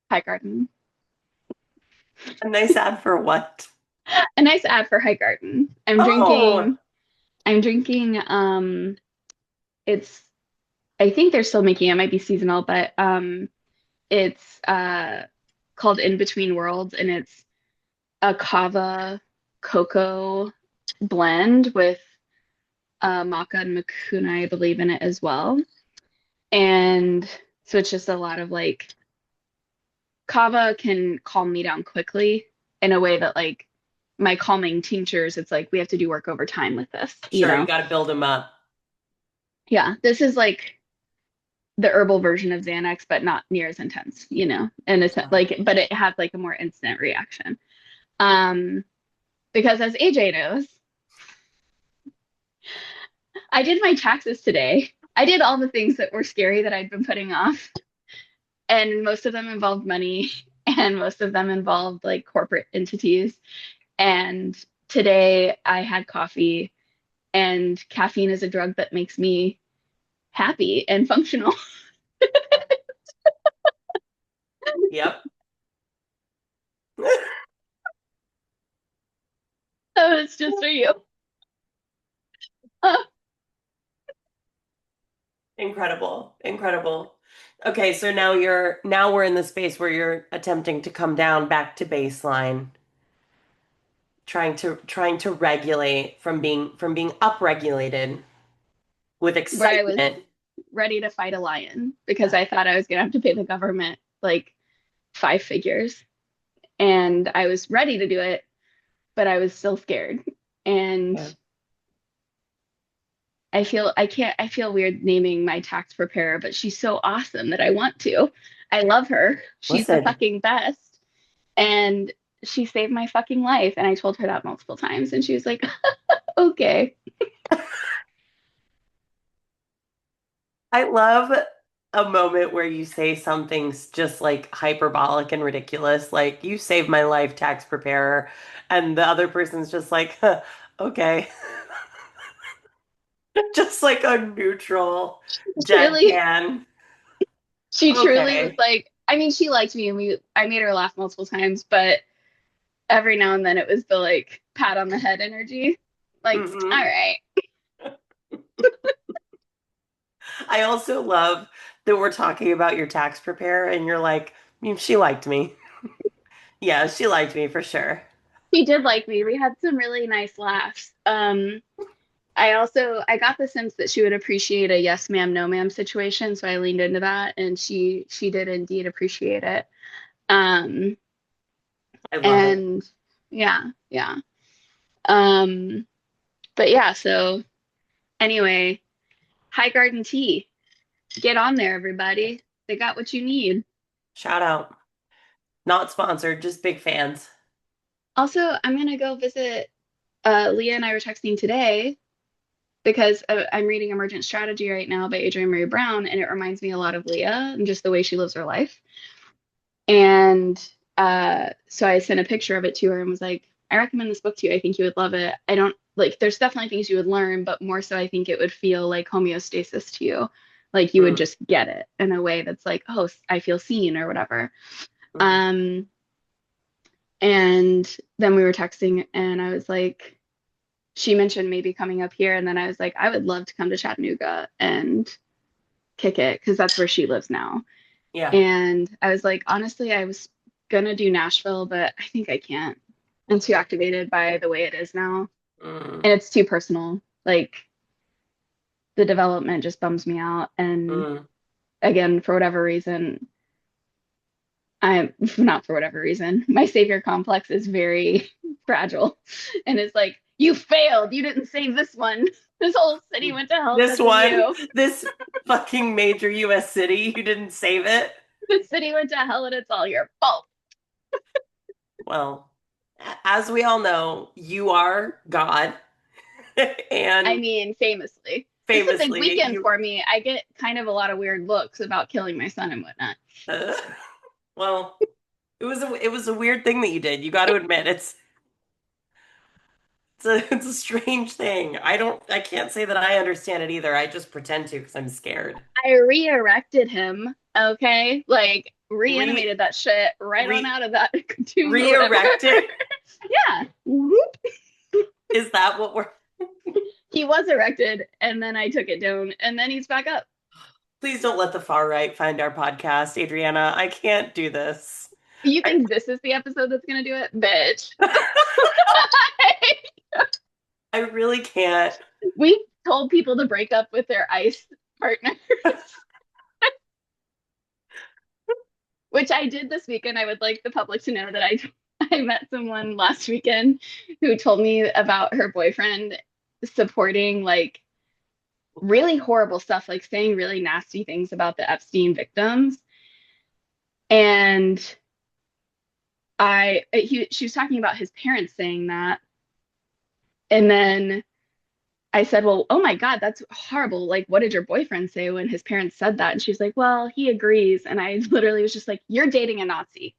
High Garden. A nice ad for what? A nice ad for High Garden. I'm Oh, drinking. I'm drinking. It's. I think they're still making it. It might be seasonal, but it's called In Between Worlds, and it's a kava cocoa blend with maca and macuna, I believe, in it as well. And so it's just a lot of like kava can calm me down quickly in a way that like my calming tinctures, it's like we have to do work over time with this, you sure. You know? got to build them up. Yeah, this is like the herbal version of Xanax, but not near as intense, you know? And it's like, but it has like a more instant reaction. Um, because as AJ knows, I did my taxes today. I did all the things that were scary that I'd been putting off, and most of them involved money, and most of them involved like corporate entities. And today I had coffee, and caffeine is a drug that makes me happy and functional. Yep. So it's just for you. Uh, Incredible. Incredible. Okay, so now we're in the space where you're attempting to come down back to baseline, trying to regulate from being upregulated with where I was excitement. ready to fight a lion because I thought I was gonna have to pay the government like 5 figures. And I was ready to do it, but I was still scared. And Yeah. I feel weird naming my tax preparer, but she's so awesome that I want to. I love her. She's the Listen, fucking best. And she saved my fucking life. And I told her that multiple times. And she was like, okay. I love a moment where you say something's just like hyperbolic and ridiculous, like you saved my life, tax preparer, and the other person's just like, huh, okay. Just like a neutral Truly, deadpan. she truly was Okay. like, I mean, she liked me and I made her laugh multiple times, but every now and then it was the like pat on the head energy. Like, all Hmm. right. I also love that we're talking about your tax preparer and you're like, she liked me. Yeah, she liked me for sure. She did like me. We had some really nice laughs. I got the sense that she would appreciate a yes ma'am, no ma'am situation, so I leaned into that, and she did indeed appreciate it. Um, I love it. and yeah, yeah. Um, but yeah, so anyway, High Garden Tea, get on there, everybody. They got what you need. Shout out. Not sponsored, just big fans. Also, I'm gonna go visit. Leah and I were texting today because I'm reading Emergent Strategy right now by Adrienne Mary Brown, and it reminds me a lot of Leah and just the way she lives her life. And so I sent a picture of it to her and was like, I recommend this book to you. I think you would love it. I don't like, there's definitely things you would learn, but more so, I think it would feel like homeostasis to you. Like you would Mm, just get it in a way that's like, oh, I feel seen or whatever. mm. Um, and then we were texting, and I was like, she mentioned maybe coming up here. And then I was like, I would love to come to Chattanooga and kick it because that's where she lives now. Yeah. And I was like, honestly, I was gonna do Nashville, but I think I can't. I'm too activated by the way it is now. Mm, And it's too personal. Like the development just bums me out. And mm. again, for whatever reason, I'm not for whatever reason, my savior complex is very fragile. And it's like, you failed. You didn't save this one. This whole city went to hell This because of one, you. this fucking major US city, you didn't save it. The city went to hell and it's all your fault. Well, as we all know, you are God. I And mean, famously. This is a big famously, weekend for me. I get kind of a lot of weird looks about killing my son and whatnot. uh, well, it was a weird thing that you did. You got to admit, it's a strange thing. I can't say that I understand it either. I just pretend to because I'm scared. I re-erected him Okay, like Re reanimated that shit right on re out of that tomb or whatever. Re-erected? Yeah. Whoop. Is that what we're He was erected and then I took it down and then he's back up. Please don't let the far right find our podcast, Adriana. I can't do this. You I, think this is the episode that's gonna do it? Bitch. I really can't. We told people to break up with their ice partners, which I did this weekend. I would like the public to know that I met someone last weekend who told me about her boyfriend supporting like really horrible stuff, like saying really nasty things about the Epstein victims. And she was talking about his parents saying that. And then I said, well, oh my God, that's horrible. Like, what did your boyfriend say when his parents said that? And she's like, well, he agrees. And I literally was just like, you're dating a Nazi.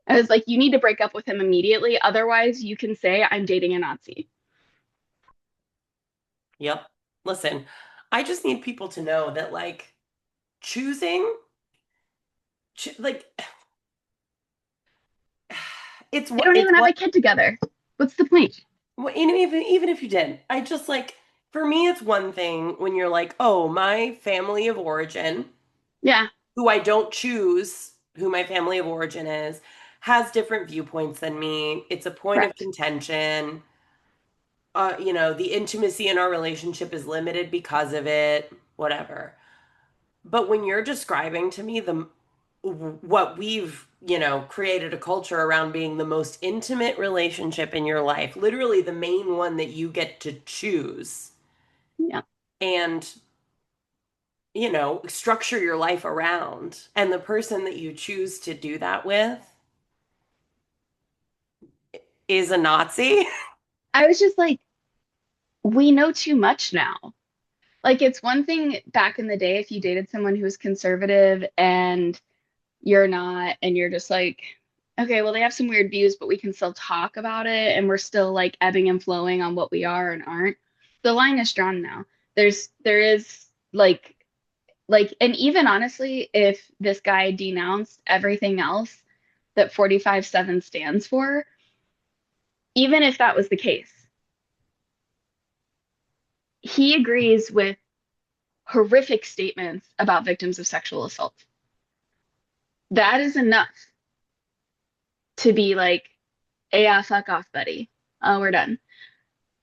I was like, you need to break up with him immediately. Otherwise, you can say I'm dating a Nazi. Yep. Listen, I just need people to know that like choosing like it's They what don't it's even have what a kid together. What's the point? well, even if you didn't, I just like for me it's one thing when you're like, "Oh, my family of origin, Yeah, who I don't choose who my family of origin is, has different viewpoints than me. It's a point of correct. contention. The intimacy in our relationship is limited because of it, whatever." But when you're describing to me the what we've, created a culture around being the most intimate relationship in your life, literally the main one that you get to choose Yeah. and, structure your life around, and the person that you choose to do that with is a Nazi. I was just like, we know too much now. Like, it's one thing back in the day if you dated someone who was conservative and you're not, and you're just like, okay, well, they have some weird views, but we can still talk about it, and we're still like ebbing and flowing on what we are and aren't. The line is drawn now. There is and even honestly, if this guy denounced everything else that 45/7 stands for, even if that was the case, he agrees with horrific statements about victims of sexual assault. That is enough to be like, yeah, fuck off, buddy. Oh, we're done.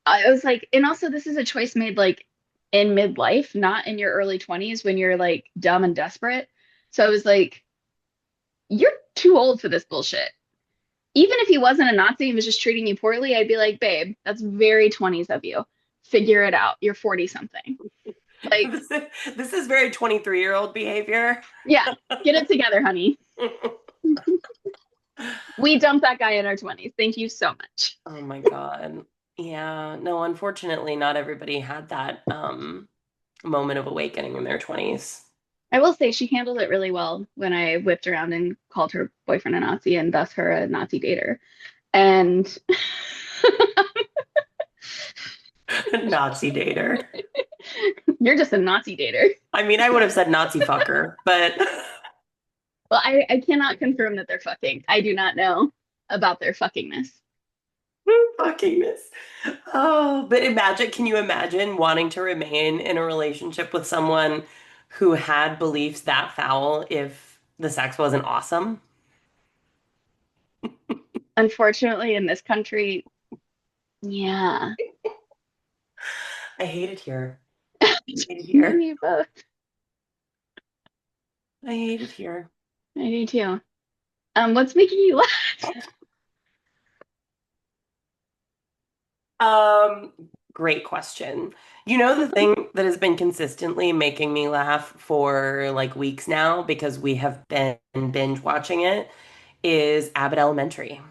I was like, and also this is a choice made like in midlife, not in your early 20s when you're like dumb and desperate. So I was like, you're too old for this bullshit. Even if he wasn't a Nazi and was just treating you poorly, I'd be like, babe, that's very 20s of you. Figure it out. You're 40 something. Like, This is very 23-year-old behavior. yeah, get it together, honey. We dumped that guy in our 20s. Thank you so much. Oh my God. Yeah, no, unfortunately, not everybody had that moment of awakening in their 20s. I will say she handled it really well when I whipped around and called her boyfriend a Nazi and thus her a Nazi dater. And Nazi dater. you're just a Nazi dater. I mean, I would have said Nazi fucker, but Well, I cannot confirm that they're fucking. I do not know about their fuckingness. fuckingness. Oh, but can you imagine wanting to remain in a relationship with someone who had beliefs that foul if the sex wasn't awesome? Unfortunately, in this country, yeah. I hate it here. I hate it You and here. me both. I hate it here. I do too. What's making you laugh? Um, Great question. The thing that has been consistently making me laugh for like weeks now because we have been binge watching it is Abbott Elementary.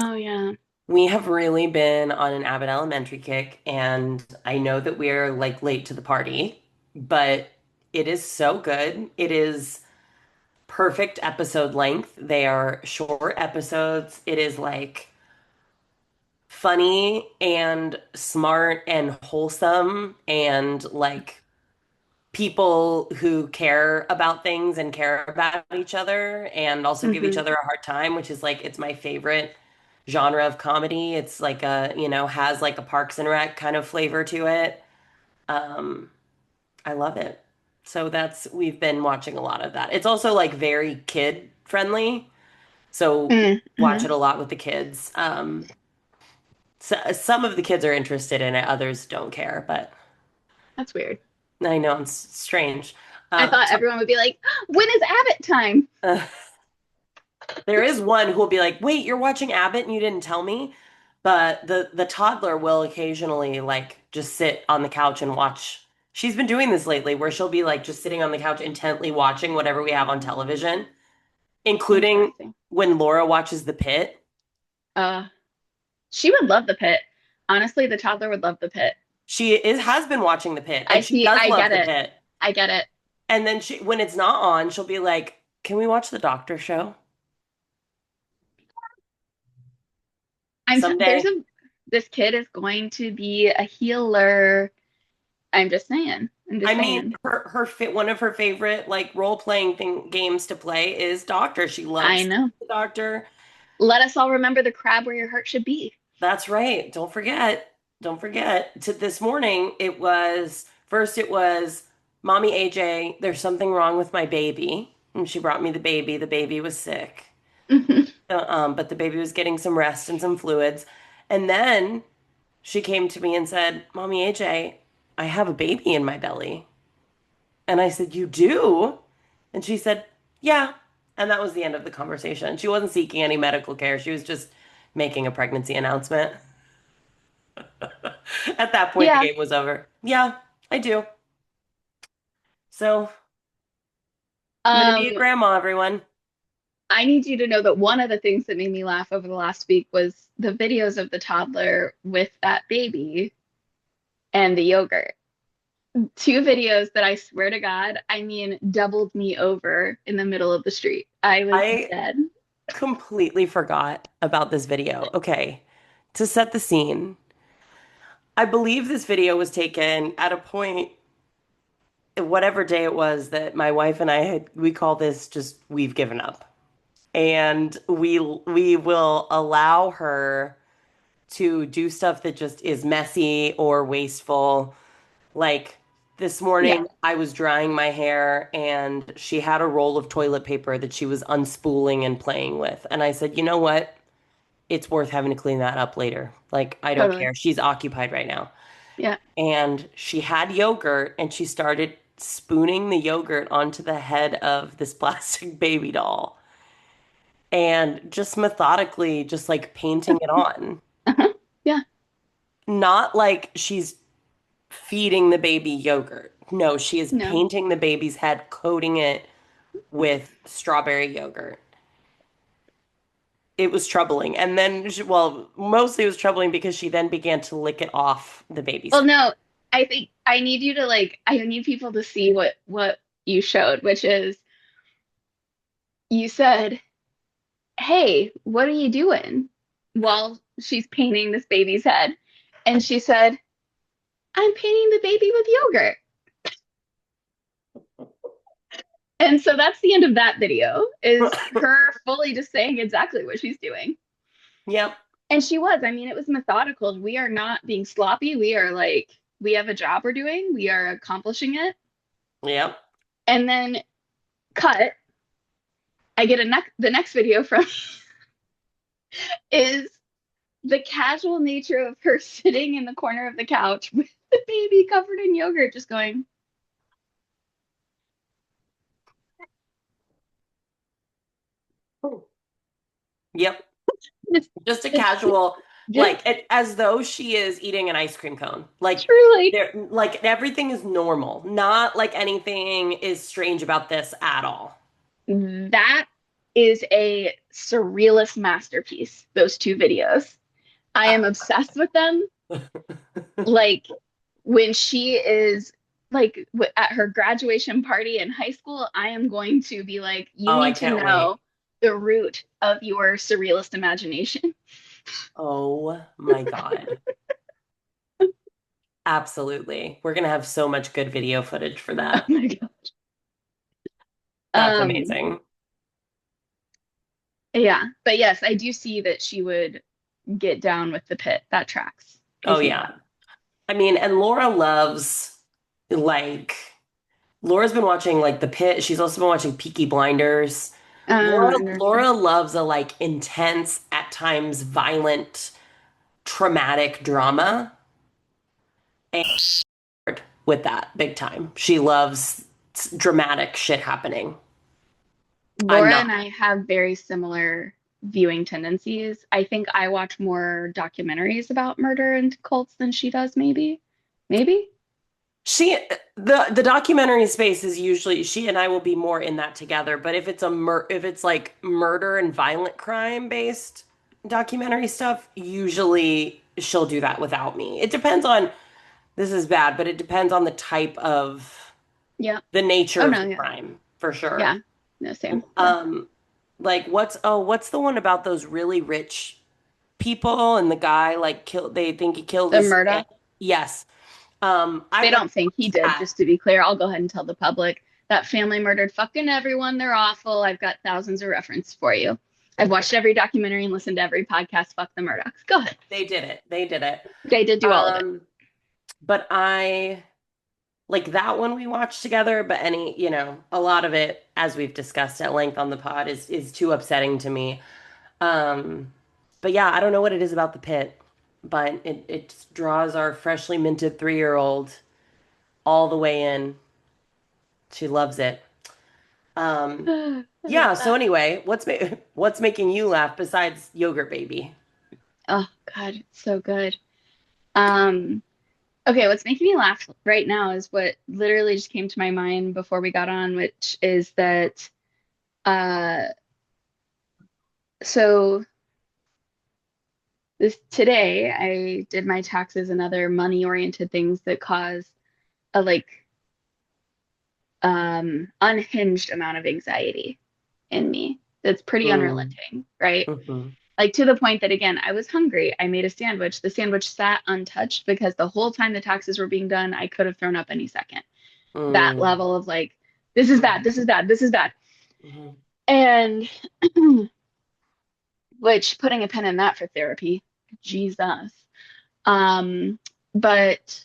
Oh yeah. We have really been on an Abbott Elementary kick, and I know that we're like late to the party, but it is so good. It is perfect episode length. They are short episodes. It is like funny and smart and wholesome and like people who care about things and care about each other and also give each Hmm. other a hard time, which is like it's my favorite genre of comedy. It's like has like a Parks and Rec kind of flavor to it. Um, I love it. So we've been watching a lot of that. It's also like very kid friendly. So watch Mm-hmm. it a lot with the kids. So, some of the kids are interested in it, others don't care, but That's weird. I know it's strange. I thought So, everyone would be like, when is Abbott time? uh, there is one who will be like, "Wait, you're watching Abbott and you didn't tell me?" But the toddler will occasionally like just sit on the couch and watch. She's been doing this lately where she'll be like just sitting on the couch intently watching whatever we have on television, including Interesting. when Laura watches the Pit. Uh, she would love the pit. Honestly, the toddler would love the pit. Has been watching the Pit and she does I love get the it. Pit. I get it. And then when it's not on, she'll be like, "Can we watch the Doctor show There's someday?" this kid is going to be a healer. I'm just saying. I'm I just mean, saying. one of her favorite like role playing games to play is Doctor. She I loves know. the Doctor. Let us all remember the crab where your heart should be. That's right. Don't forget. Don't forget. To this morning, it was Mommy AJ, there's something wrong with my baby. And she brought me the baby. The baby was sick. But the baby was getting some rest and some fluids. And then she came to me and said, "Mommy AJ, I have a baby in my belly." And I said, "You do?" And she said, "Yeah." And that was the end of the conversation. She wasn't seeking any medical care. She was just making a pregnancy announcement. At that point, the Yeah. game was over. Yeah, I do. So I'm gonna Um, be a grandma, everyone. I need you to know that one of the things that made me laugh over the last week was the videos of the toddler with that baby and the yogurt. Two videos that I swear to God, I mean, doubled me over in the middle of the street. I was I dead. completely forgot about this video. Okay, to set the scene, I believe this video was taken at a point, whatever day it was, that my wife and I we call this just we've given up. And we will allow her to do stuff that just is messy or wasteful. Like this Yeah, morning, I was drying my hair and she had a roll of toilet paper that she was unspooling and playing with. And I said, "You know what? It's worth having to clean that up later. Like, I don't totally. care. She's occupied right now." Yeah. And she had yogurt and she started spooning the yogurt onto the head of this plastic baby doll and just methodically just like painting it on. Uh-huh. Yeah. Not like she's feeding the baby yogurt. No, she is No. painting the baby's head, coating it with strawberry yogurt. It was troubling. And then, well, mostly it was troubling because she then began to lick it off the baby's Well, head. no, I think I need you to like, I need people to see what you showed, which is you said, "Hey, what are you doing?" while she's painting this baby's head. And she said, "I'm painting the baby with yogurt." And so that's the end of that video, is her fully just saying exactly what she's doing. Yep. And she was, I mean, it was methodical. We are not being sloppy. We are like, we have a job we're doing, we are accomplishing it. Yep. And then cut, I get the next video from is the casual nature of her sitting in the corner of the couch with the baby covered in yogurt, just going, Yep. it's, Just a it's casual, just like as though she is eating an ice cream cone. Like truly, like everything is normal. Not like anything is strange about this at all. that is a surrealist masterpiece, those two videos. I am obsessed with them. Like when she is like at her graduation party in high school, I am going to be like, you Oh, I need to can't wait. know the root of your surrealist imagination. Oh my God. Absolutely. We're gonna have so much good video footage for Oh that. my God. That's Um, amazing. yeah, but yes, I do see that she would get down with the pit. That tracks. I Oh see yeah. that. I mean, and Laura loves like Laura's been watching like The Pitt. She's also been watching Peaky Blinders. Interesting. Laura loves a like intense, at times violent, traumatic drama and with that big time. She loves dramatic shit happening. I'm Laura not. and I have very similar viewing tendencies. I think I watch more documentaries about murder and cults than she does, maybe. Maybe? She the documentary space is usually she and I will be more in that together, but if it's like murder and violent crime based documentary stuff, usually she'll do that without me. It depends on this is bad, but it depends on the type of Yeah. the nature Oh of no, the yeah. crime, for sure. Yeah. No, same. Yeah. Um like what's the one about those really rich people and the guy like killed they think he killed The his family? Murdoch. Yes. I They want don't think he to watch did, that. just to be clear. I'll go ahead and tell the public that family murdered fucking everyone. They're awful. I've got thousands of references for you. I've watched every documentary and listened to every podcast. Fuck the Murdochs. Go ahead. They did it. They did it. They did do all of it. Um, but I like that one we watched together, but a lot of it, as we've discussed at length on the pod, is too upsetting to me. Um, but yeah, I don't know what it is about the pit, but it draws our freshly minted 3-year-old all the way in. She loves it. Um, I love yeah, so that. anyway, what's making you laugh besides Yogurt Baby? Oh God, it's so good. Um, okay, what's making me laugh right now is what literally just came to my mind before we got on, which is that uh so this today I did my taxes and other money oriented things that cause a like unhinged amount of anxiety in me that's pretty Mm, unrelenting, right? hmm Like to the point that again, I was hungry. I made a sandwich. The sandwich sat untouched because the whole time the taxes were being done, I could have thrown up any second. That mm, level of like, this is bad, this is bad, this is bad. hmm And which putting a pin in that for therapy, Jesus. Um, but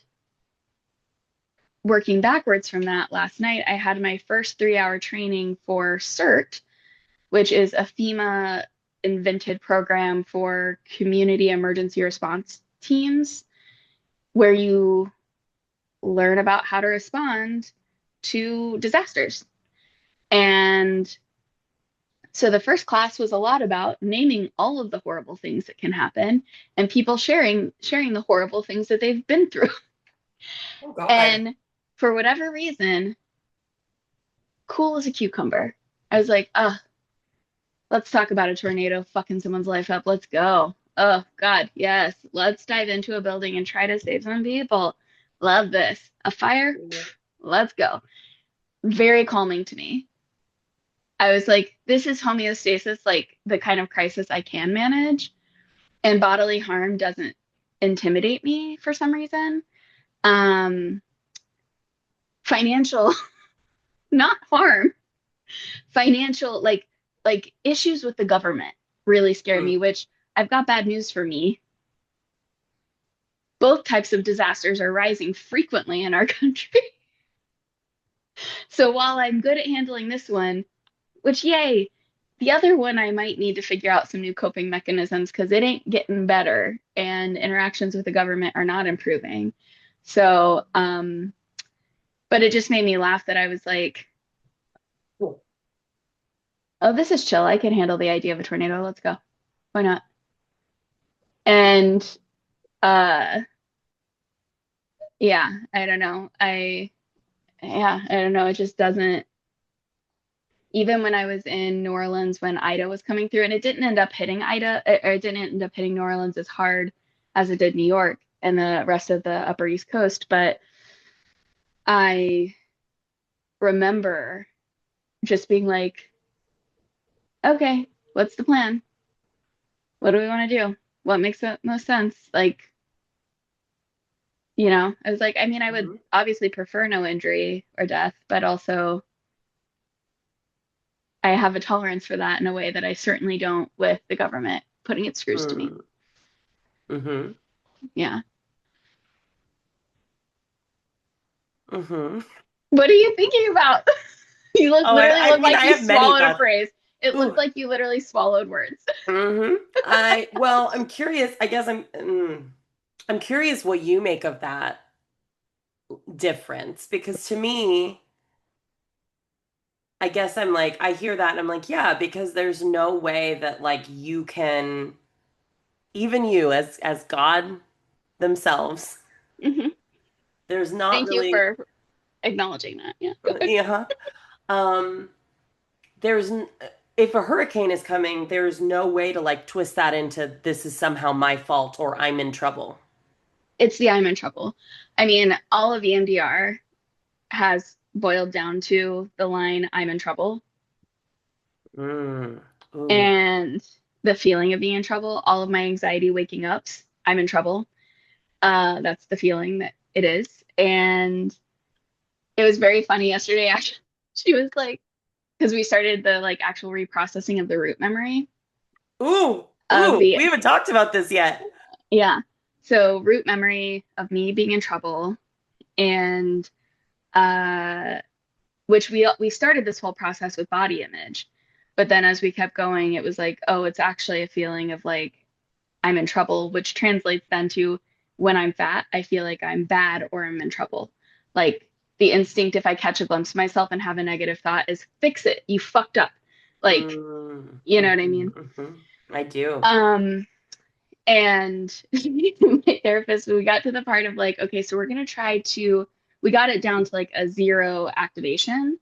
working backwards from that last night, I had my first 3 hour training for CERT, which is a FEMA invented program for community emergency response teams, where you learn about how to respond to disasters. And so the first class was a lot about naming all of the horrible things that can happen and people sharing the horrible things that they've been through. Oh God. And for whatever reason, cool as a cucumber. I was like, oh, let's talk about a tornado fucking someone's life up. Let's go. Oh God, yes. Let's dive into a building and try to save some people. Love this. A fire? Let's go. Very calming to me. I was like, this is homeostasis, like the kind of crisis I can manage, and bodily harm doesn't intimidate me for some reason. Um, financial, not harm, financial, like issues with the government really scare Mm. me, which I've got bad news for me. Both types of disasters are rising frequently in our country. So while I'm good at handling this one, which yay, the other one I might need to figure out some new coping mechanisms because it ain't getting better and interactions with the government are not improving. So, but it just made me laugh that I was like, Cool. oh, this is chill. I can handle the idea of a tornado. Let's go. Why not? And uh yeah, I don't know. I don't know. It just doesn't even when I was in New Orleans when Ida was coming through, and it didn't end up hitting Ida, or it didn't end up hitting New Orleans as hard as it did New York and the rest of the Upper East Coast. But I remember just being like, okay, what's the plan? What do we want to do? What makes the most sense? Like, I was like, I mean, I would Hmm. obviously prefer no injury or death, but also I have a tolerance for that in a way that I certainly don't with the government putting its screws to me. Hmm. Yeah. Hmm. What are you thinking about? You look Oh, literally I look mean, like I you have many swallowed a thoughts. phrase. It looked Ooh. like you literally swallowed words. Hmm. Well, I'm curious. I guess I'm curious what you make of that difference because to me, I guess I'm like, I hear that and I'm like, yeah, because there's no way that like you can, even you as God themselves, Hmm. there's not Thank you really, for acknowledging that. Yeah. Go ahead. yeah. Um, there's if a hurricane is coming, there's no way to like twist that into this is somehow my fault or I'm in trouble. It's the I'm in trouble. I mean, all of EMDR has boiled down to the line I'm in trouble Mm. Ooh. and the feeling of being in trouble. All of my anxiety waking ups, I'm in trouble. That's the feeling that it is. And it was very funny yesterday. Actually, she was like, because we started the like actual reprocessing of the root memory Ooh. of Ooh. the, We haven't talked about this yet. yeah. So root memory of me being in trouble and uh which we started this whole process with body image. But then as we kept going, it was like, oh, it's actually a feeling of like I'm in trouble, which translates then to when I'm fat, I feel like I'm bad or I'm in trouble. Like the instinct, if I catch a glimpse of myself and have a negative thought, is fix it. You fucked up. Like, Mm. you know what I mean? Mhm. Mhm. I do. Um, and my therapist, we got to the part of like, okay, so we're gonna try to, we got it down to like a zero activation.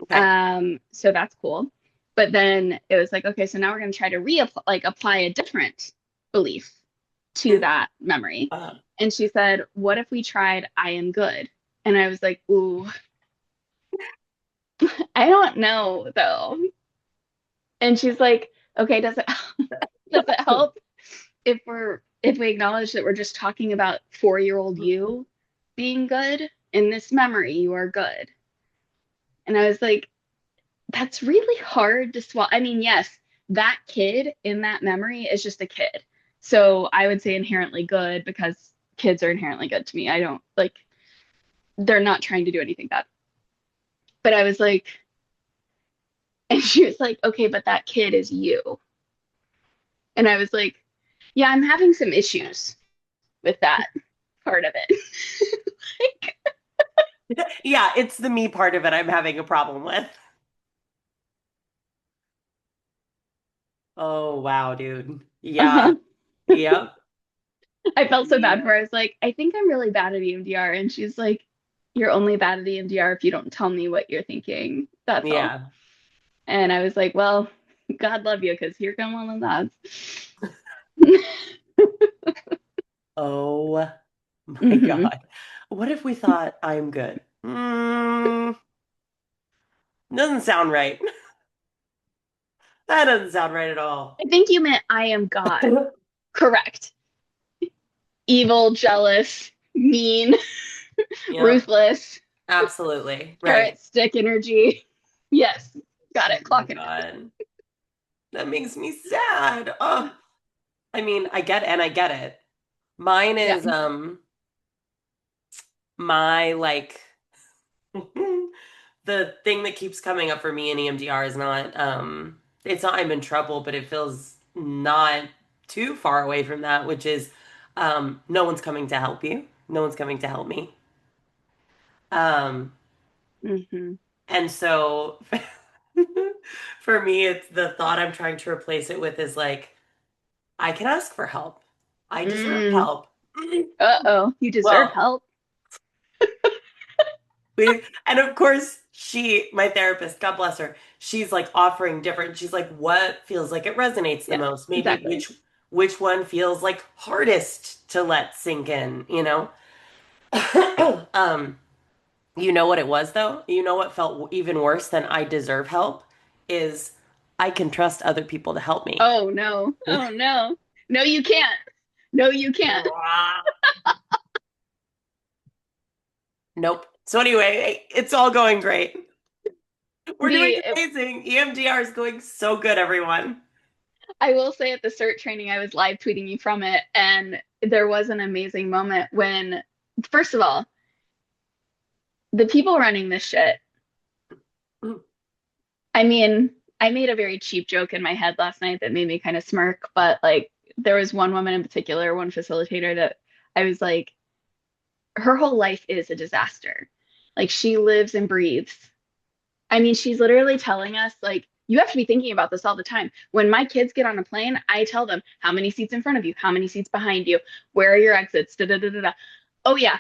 Okay. So that's cool. But then it was like, okay, so now we're gonna try to reapply, like apply a different belief to that memory. Uh, And she said, what if we tried I am good? And I was like, ooh, I don't know though. And she's like, okay, does it does it help if we acknowledge that we're just talking about 4-year-old you being good? In this memory, you are good. And I was like, that's really hard to swallow. I mean, yes, that kid in that memory is just a kid. So I would say inherently good because kids are inherently good to me. I don't like, they're not trying to do anything bad. But I was like, and she was like, okay, but that kid is you. And I was like, yeah, I'm having some issues with that part of it. Like, yeah, it's the me part of it I'm having a problem with. Oh, wow, dude. Yeah. uh-huh. Yep. I felt so bad for Yeah. her. I was like, I think I'm really bad at EMDR. And she's like, you're only bad at EMDR if you don't tell me what you're thinking. That's all. Yeah. And I was like, well, God love you, because here come one of those. Oh my Hmm. God. What if we thought I'm good? Doesn't sound right. That doesn't sound right at all. I think you meant I am God. Correct. Evil, jealous, mean, Yep, ruthless, absolutely. carrot Right. stick energy. Yes, got Oh it. my Clocking it. God. That makes me sad. Oh, I mean, I get it. Mine Yeah. is my like the thing that keeps coming up for me in EMDR is not it's not I'm in trouble, but it feels not too far away from that, which is no one's coming to help you. No one's coming to help me. Um Hmm. and so for me it's the thought I'm trying to replace it with is like I can ask for help. I deserve Mm. help. Uh-oh. You deserve Well, help. and of course, my therapist, God bless her, she's like offering different, she's like, what feels like it resonates the Yeah, most? Maybe exactly. which one feels like hardest to let sink in, you know? Um, you know what it was though? You know what felt even worse than I deserve help is I can trust other people to help me. Oh no. Oh no. No, you can't. No, you can't. Nope. So anyway, it's all going great. We're doing The amazing. EMDR is going so good, everyone. I will say at the CERT training, I was live tweeting you from it, and there was an amazing moment when, first of all, the people running this shit. I mean, I made a very cheap joke in my head last night that made me kind of smirk, but like there was one woman in particular, one facilitator that I was like, her whole life is a disaster. Like she lives and breathes. I mean, she's literally telling us, like, you have to be thinking about this all the time. When my kids get on a plane, I tell them how many seats in front of you, how many seats behind you, where are your exits, da da da da da. Oh, yeah.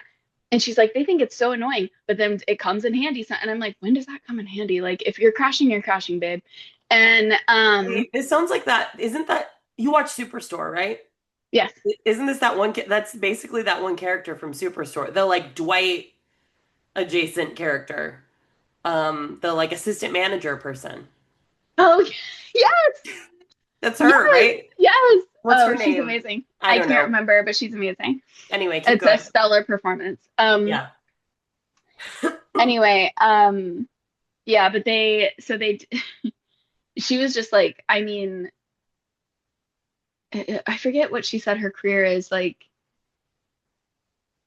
And she's like, they think it's so annoying, but then it comes in handy. And I'm like, when does that come in handy? Like, if you're crashing, babe. And Wait, this sounds like that. Isn't that you watch Superstore, right? yes. Isn't this that one? That's basically that one character from Superstore, the like Dwight adjacent character, the like assistant manager person. Oh, yes, That's her, yes, right? yes. What's Oh, her she's name? amazing. I I don't can't know. remember, but she's amazing. Anyway, keep It's a going. stellar performance. Yeah. Anyway, yeah, but she was just like, I mean, I forget what she said her career is like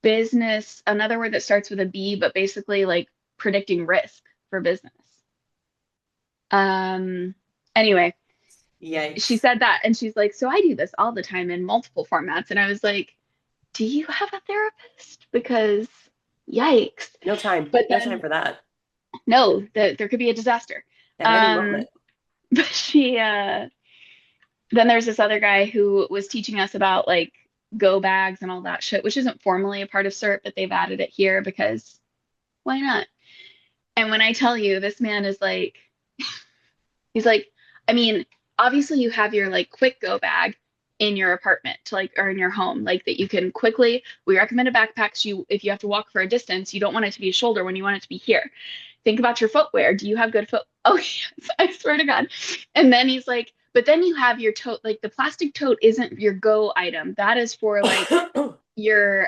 business, another word that starts with a B, but basically like predicting risk for business. Um, anyway, she Yikes. said that and she's like, so I do this all the time in multiple formats. And I was like, do you have a therapist? Because yikes. No time. But No time then for that. no, there could be a disaster. At any Um, moment. but then there's this other guy who was teaching us about like go bags and all that shit, which isn't formally a part of CERT, but they've added it here because why not? And when I tell you this man is like, he's like, I mean, obviously you have your like quick go bag in your apartment to like or in your home, like that you can quickly, we recommend a backpack so you if you have to walk for a distance, you don't want it to be a shoulder when you want it to be here. Think about your footwear. Do you have good foot? Oh yes, I swear to God. And then he's like, but then you have your tote, like the plastic tote isn't your go item. That is for like your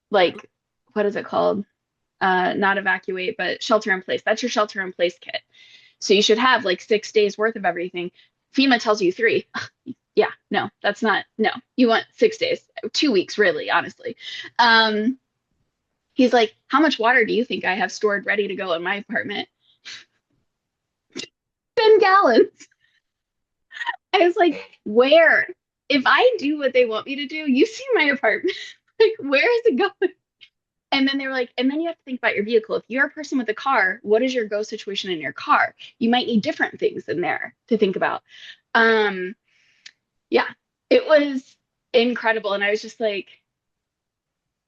like what is it called? Not evacuate, but shelter in place. That's your shelter in place kit. So you should have like 6 days worth of everything. FEMA tells you three. Yeah, no, that's not, no, you want 6 days, 2 weeks, really, honestly. Um, he's like, how much water do you think I have stored ready to go in my apartment? 10 gallons. I was like, where? If I do what they want me to do, you see my apartment. Like, where is it going? And then they were like, and then you have to think about your vehicle. If you're a person with a car, what is your go situation in your car? You might need different things in there to think about. Um, yeah, it was incredible. And I was just like,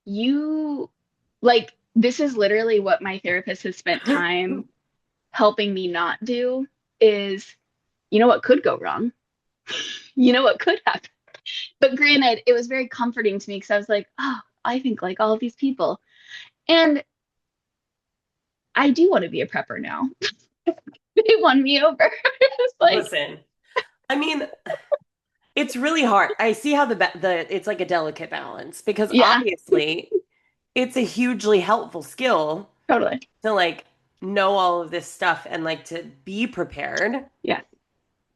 you, like, this is literally what my therapist has spent time helping me not do is, you know what could go wrong? You know what could happen? But granted, it was very comforting to me because I was like, oh, I think like all of these people. And I do want to be a prepper now. They won me over. It's like, Listen, I mean, it's really hard. I see how the it's like a delicate balance because yeah, obviously it's a hugely helpful skill totally. to like know all of this stuff and like to be prepared. Yeah,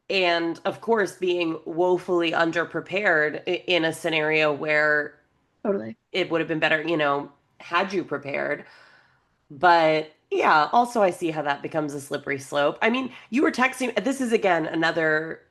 And of course, being woefully underprepared in a scenario where totally. it would have been better, had you prepared. But yeah, also I see how that becomes a slippery slope. I mean, you were texting, this is again another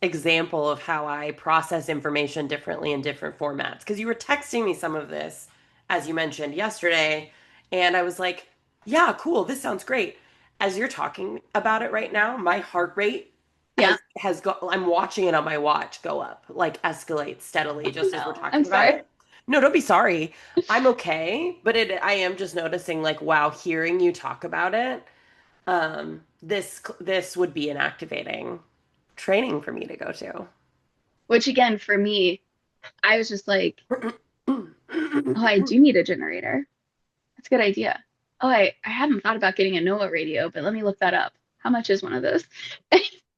example of how I process information differently in different formats. Because you were texting me some of this, as you mentioned yesterday, and I was like, yeah, cool, this sounds great. As you're talking about it right now, my heart rate Yeah. has go I'm watching it on my watch go up, like escalate steadily Oh just as we're no, I'm talking about sorry. it. No, don't be sorry. I'm okay, but I am just noticing like wow, hearing you talk about it, this would be an activating training for me to go to. Which again, for me, I was just like, oh, I do need a generator. That's a good idea. Oh, I hadn't thought about getting a NOAA radio, but let me look that up. How much is one of those?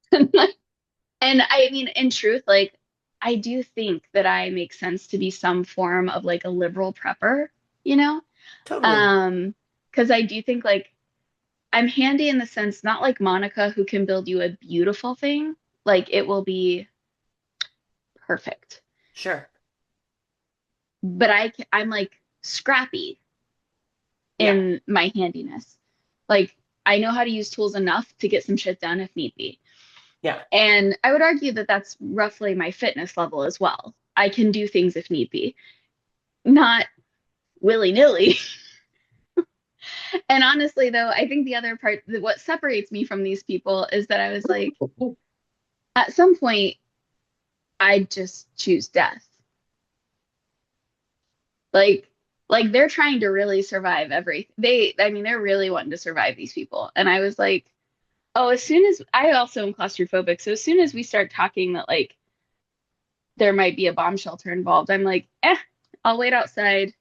And, like, and I mean, in truth, like I do think that I make sense to be some form of like a liberal prepper, you know? Totally. Um, because I do think like I'm handy in the sense, not like Monica who can build you a beautiful thing, like it will be perfect. Sure. But I'm like scrappy Yeah. in my handiness. Like I know how to use tools enough to get some shit done if need be. Yeah. And I would argue that that's roughly my fitness level as well. I can do things if need be, not willy-nilly. And honestly, though, I think the other part, that what separates me from these people is that I was like, at some point, I just choose death. Like, like they're trying to really survive I mean, they're really wanting to survive these people. And I was like, oh, as soon as I also am claustrophobic, so as soon as we start talking that like there might be a bomb shelter involved, I'm like, I'll wait outside,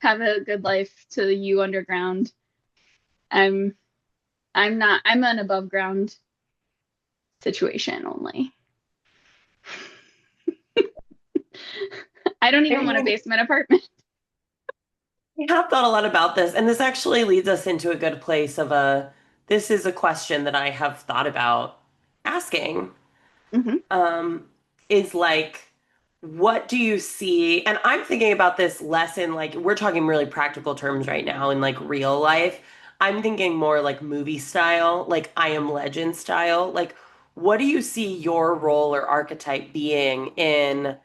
have a good life to you underground. I'm I'm an above ground situation only. I don't I even want a mean, basement apartment. we have thought a lot about this, and this actually leads us into a good place of this is a question that I have thought about asking. Hmm. Um, is like, what do you see? And I'm thinking about this less in like, we're talking really practical terms right now in like real life. I'm thinking more like movie style, like I Am Legend style. Like, what do you see your role or archetype being in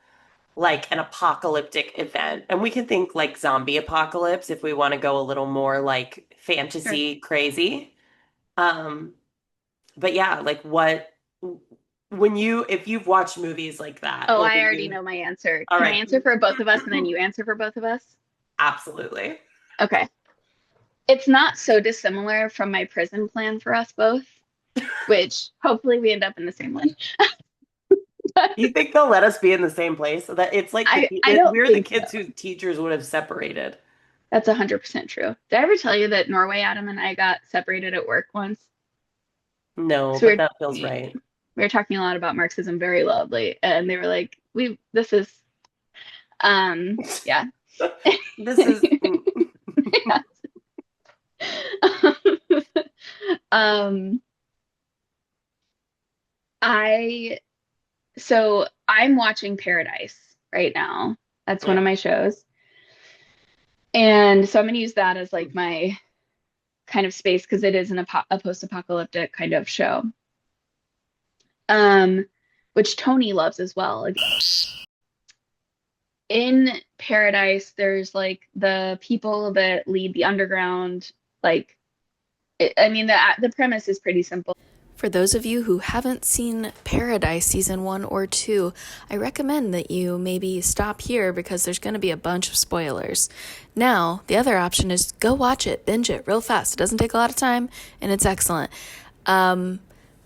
like an apocalyptic event? And we can think like zombie apocalypse if we want to go a little more like Sure. fantasy crazy. Um, but yeah, like what when you if you've watched movies like that Oh, or I when already you know my answer. all Can I right, answer for both of us and then you answer for both of us? absolutely. Okay. It's not so dissimilar from my prison plan for us both, which hopefully we end up in the same one. You think they'll let us be in the same place? So that it's like I don't we're the think so. kids whose teachers would have separated. That's 100% true. Did I ever tell you that Norway Adam and I got separated at work once? No, So but that feels we right. were talking a lot about Marxism very loudly, and they were like, "We this is yeah." This is um I so I'm watching Paradise right now. That's one yeah. of my shows. And so I'm going to use that as like my kind of space because it is a post-apocalyptic kind of show. Um, which Tony loves as well. In Paradise, there's like the people that lead the underground. Like, I mean, the premise is pretty simple. For those of you who haven't seen Paradise Season 1 or 2, I recommend that you maybe stop here because there's going to be a bunch of spoilers. Now, the other option is go watch it, binge it real fast. It doesn't take a lot of time, and it's excellent.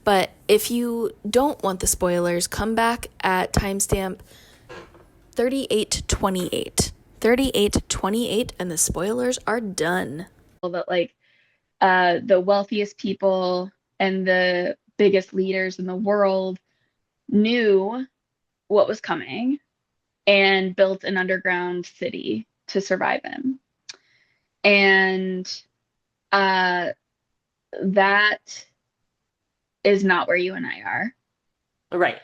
But if you don't want the spoilers, come back at timestamp 3828. 3828, and the spoilers are done. That like the wealthiest people and the biggest leaders in the world knew what was coming and built an underground city to survive in. And uh, that is not where you and I are. Right.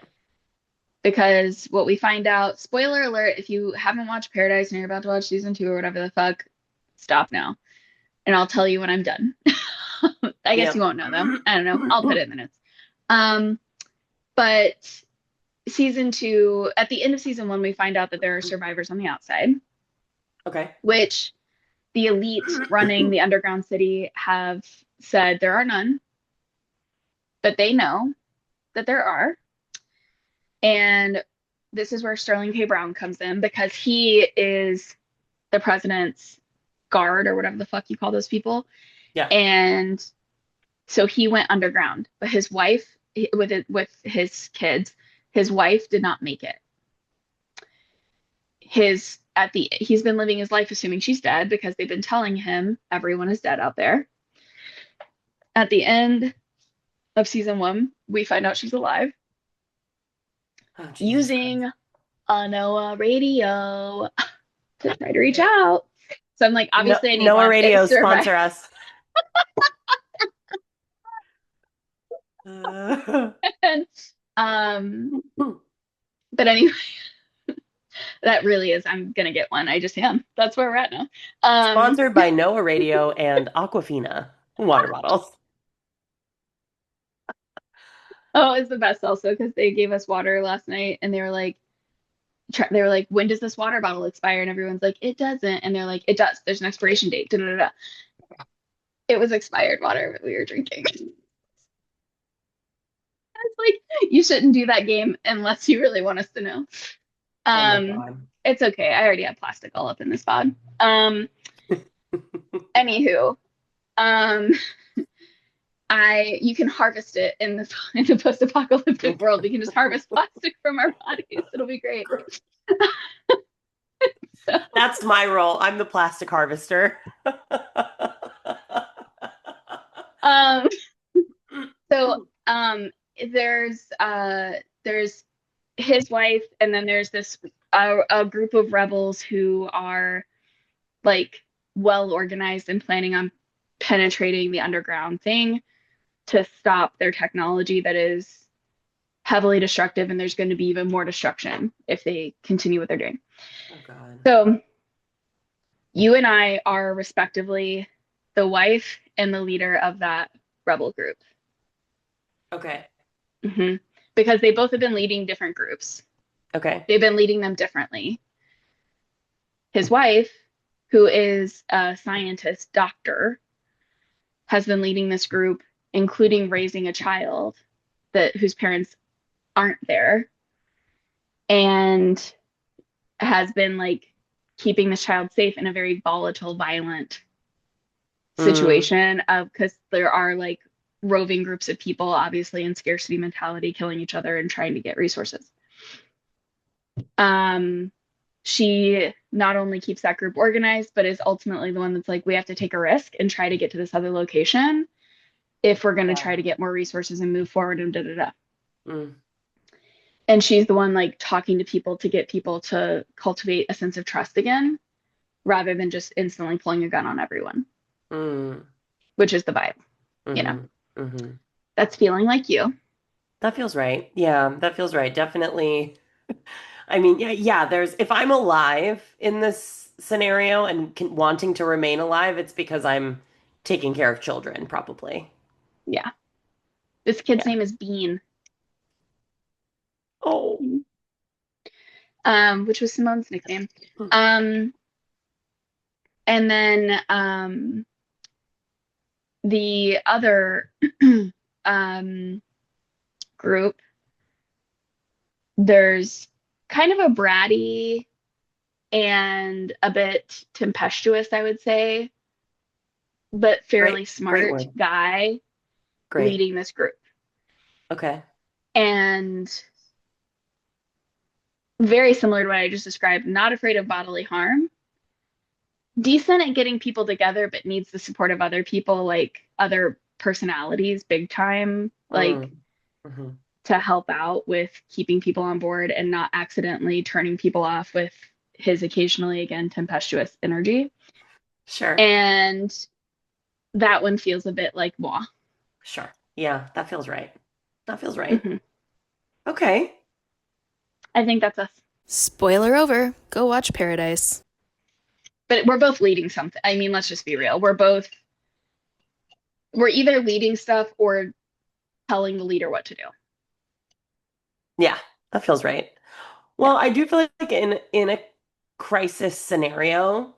Because what we find out, spoiler alert, if you haven't watched Paradise and you're about to watch season 2 or whatever the fuck, stop now. And I'll tell you when I'm done. I guess you Yep. won't know though. I don't know. I'll put it in the notes. Um, but season 2, at the end of season 1, we find out that there are survivors on the outside, Okay. which the elite running the underground city have said there are none, but they know that there are. And this is where Sterling K. Brown comes in because he is the president's guard or whatever the fuck you call those people. Yeah. And so he went underground, but his wife, with his kids, his wife did not make it. He's been living his life assuming she's dead because they've been telling him everyone is dead out there. At the end of season 1, we find out she's alive. Oh, Jesus Christ. using a NOAA radio to try to reach out. So I'm like, No, obviously I need Noah one. It Radio, survived. sponsor us. Uh, um, but anyway, that really is, I'm gonna get one. I just am. That's where we're at now. Um, Sponsored by Noah Radio and Aquafina water bottles. oh, it's the best also because they gave us water last night and they were like, when does this water bottle expire? And everyone's like, it doesn't. And they're like, it does. There's an expiration date. Da, da, da, da. It was expired water that we were drinking. It's like, you shouldn't do that game unless you really want us to know. Oh my Um, God. it's okay. I already have plastic all up in this pod. Anywho, um, you can harvest it in the post-apocalyptic world. We can just harvest plastic from our bodies. It'll be great. So, That's my role. I'm the plastic harvester. um, so there's his wife, and then there's this a group of rebels who are like well organized and planning on penetrating the underground thing to stop their technology that is heavily destructive, and there's going to be even more destruction if they continue what they're doing. Oh God. So you and I are respectively the wife and the leader of that rebel group. Okay. hmm Because they both have been leading different groups. Okay. They've been leading them differently. His wife, who is a scientist, doctor, has been leading this group, including raising a child whose parents aren't there, and has been like keeping this child safe in a very volatile, violent Mm. situation of because there are like roving groups of people, obviously in scarcity mentality, killing each other and trying to get resources. She not only keeps that group organized, but is ultimately the one that's like, we have to take a risk and try to get to this other location if we're going to try to get more resources and move forward and da da da. Mm. And she's the one like talking to people to get people to cultivate a sense of trust again, rather than just instantly pulling a gun on everyone, Mm. which is the vibe, you know. Mm-hmm. Mm-hmm. That's feeling like you. That feels right. Yeah, that feels right. Definitely. I mean, yeah, there's if I'm alive in this scenario and wanting to remain alive, it's because I'm taking care of children, probably. Yeah. This kid's Yeah. name is Bean, Oh. which was Simone's nickname. Um, and then the other um, group, there's kind of a bratty and a bit tempestuous, I would say, but fairly Great. Great smart word. guy Great. leading this group. Okay. And very similar to what I just described, not afraid of bodily harm, decent at getting people together, but needs the support of other people, like other personalities, big time, like Mm. Hmm. to help out with keeping people on board and not accidentally turning people off with his occasionally, again, tempestuous energy. Sure. And that one feels a bit like moi. Sure. Yeah, that feels right. That feels right. hmm Okay. I think that's us. Spoiler over. Go watch Paradise. But we're both leading something. I mean, let's just be real. We're either leading stuff or telling the leader what to do. Yeah, that feels right. Yeah. Well, I do feel like in a crisis scenario,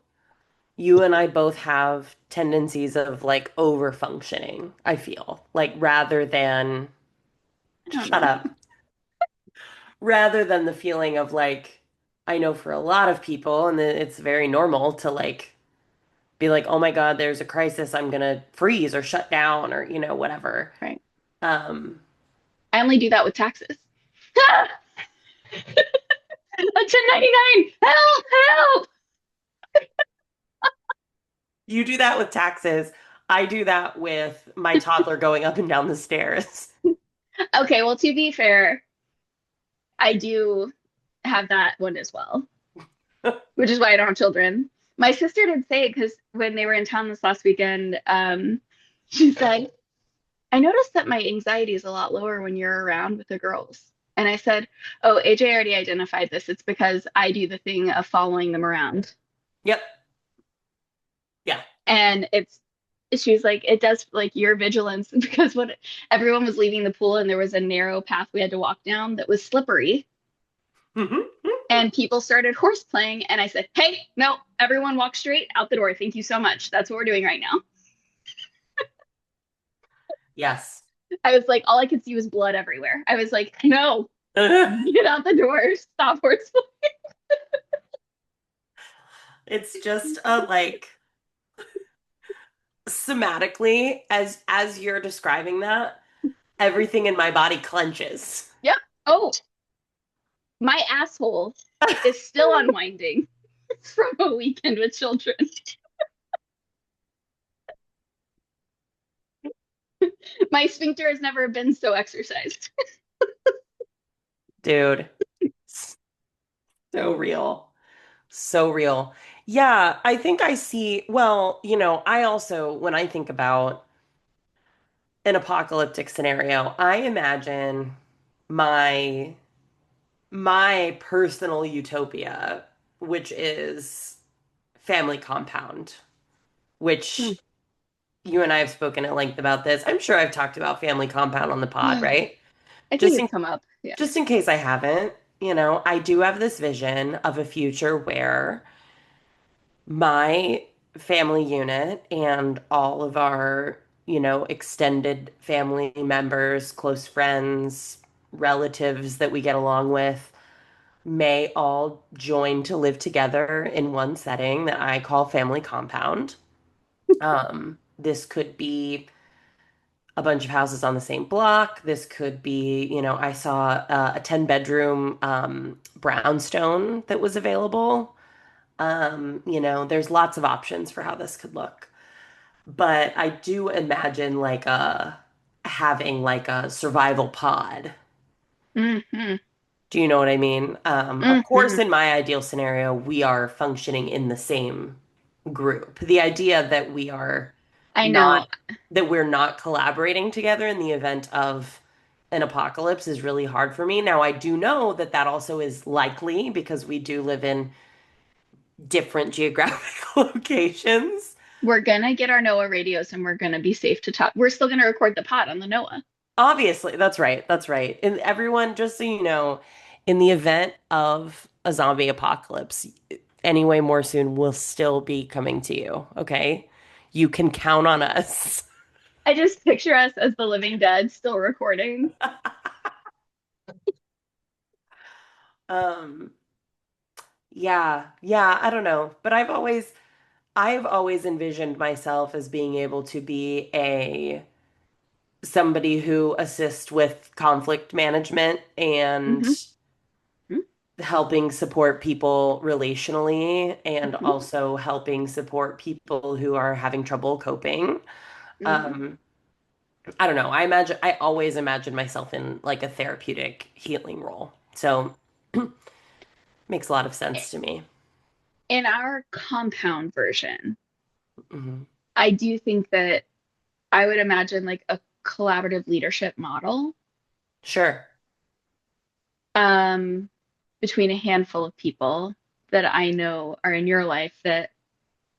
you and I both have tendencies of like over functioning, I feel. Like rather than I don't shut know. up. Rather than the feeling of like I know for a lot of people and it's very normal to like be like, "Oh my God, there's a crisis. I'm gonna freeze or shut down or whatever." Right. Um, I only do that with taxes. A 1099. Help, help. you do that with taxes. I do that with my toddler going up and down the stairs. Okay, well, to be fair, I do have that one as well, which is why I don't have children. My sister did say it because when they were in town this last weekend, she said, I noticed that my anxiety is a lot lower when you're around with the girls. And I said, oh, AJ already identified this. It's because I do the thing of following them around. Yep. Yeah. And she was like, it does like your vigilance because when everyone was leaving the pool and there was a narrow path we had to walk down that was slippery and people started horse playing. And I said, hey, no, everyone walk straight out the door. Thank you so much. That's what we're doing right now. Yes. I was like, all I could see was blood everywhere. I was like, no, get out the door. Stop horse playing. It's just a like somatically as you're describing that, everything in my body clenches. Yep. Oh, my asshole is still unwinding from a weekend with children. My sphincter has never been so exercised. Dude, so real. So real. Yeah, I think I see, well, I also, when I think about an apocalyptic scenario, I imagine my my personal utopia, which is family compound, Hmm. which you and I have spoken at length about this. I'm sure I've talked about family compound on the pod, I right? think Just it's in come up. Yeah. just in case I haven't, I do have this vision of a future where my family unit and all of our, extended family members, close friends, relatives that we get along with may all join to live together in one setting that I call family compound. This could be a bunch of houses on the same block. This could be, I saw a 10-bedroom brownstone that was available. There's lots of options for how this could look. But I do imagine like having like a survival pod. Mm-hmm. Do you know what I mean? Of course, Mm-hmm. in my ideal scenario, we are functioning in the same group. The idea that we are I not know. that we're not collaborating together in the event of an apocalypse is really hard for me. Now, I do know that that also is likely because we do live in different geographic locations. We're gonna get our NOAA radios and we're gonna be safe to talk. We're still gonna record the pod on the NOAA. Obviously, that's right. That's right. And everyone, just so you know, in the event of a zombie apocalypse, anyway, more soon, we'll still be coming to you. Okay? You can count on us. I just picture us as the living dead still recording. Um, yeah, yeah, I don't know, but I've always envisioned myself as being able to be a somebody who assists with conflict management and Mm-hmm. helping support people relationally and Mm-hmm. also helping support people who are having trouble coping. Mm-hmm. Um, I don't know. I always imagine myself in like a therapeutic healing role. So makes a lot of sense to me. In our compound version, Hmm. I do think that I would imagine like a collaborative leadership model Sure. um, between a handful of people that I know are in your life that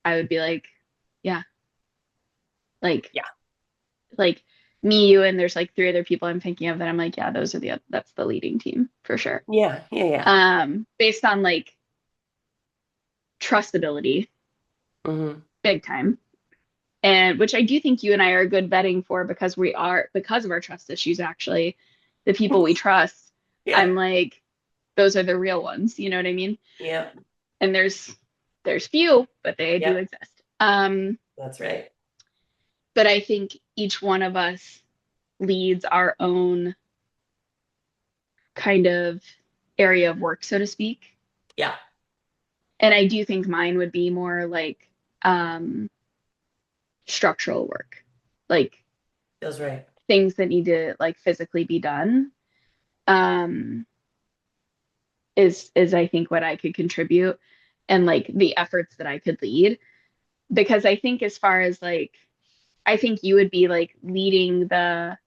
I would be like, yeah, like Yeah. like me, you, and there's like three other people I'm thinking of that I'm like, yeah, that's the leading team for sure. Yeah. Yeah. Yeah. Based on like trustability, Hmm. big time. And which I do think you and I are good vetting for because of our trust issues, actually, the people we trust, Yeah. I'm like, those are the real ones, you know what I mean? Yeah. And there's few, but they do Yeah. exist. That's right. But I think each one of us leads our own kind of area of work, so to speak. Yeah. And I do think mine would be more like um structural work, like Feels right. things that need to like physically be done. Um, is I think what I could contribute and like the efforts that I could lead. Because I think as far as like I think you would be like leading the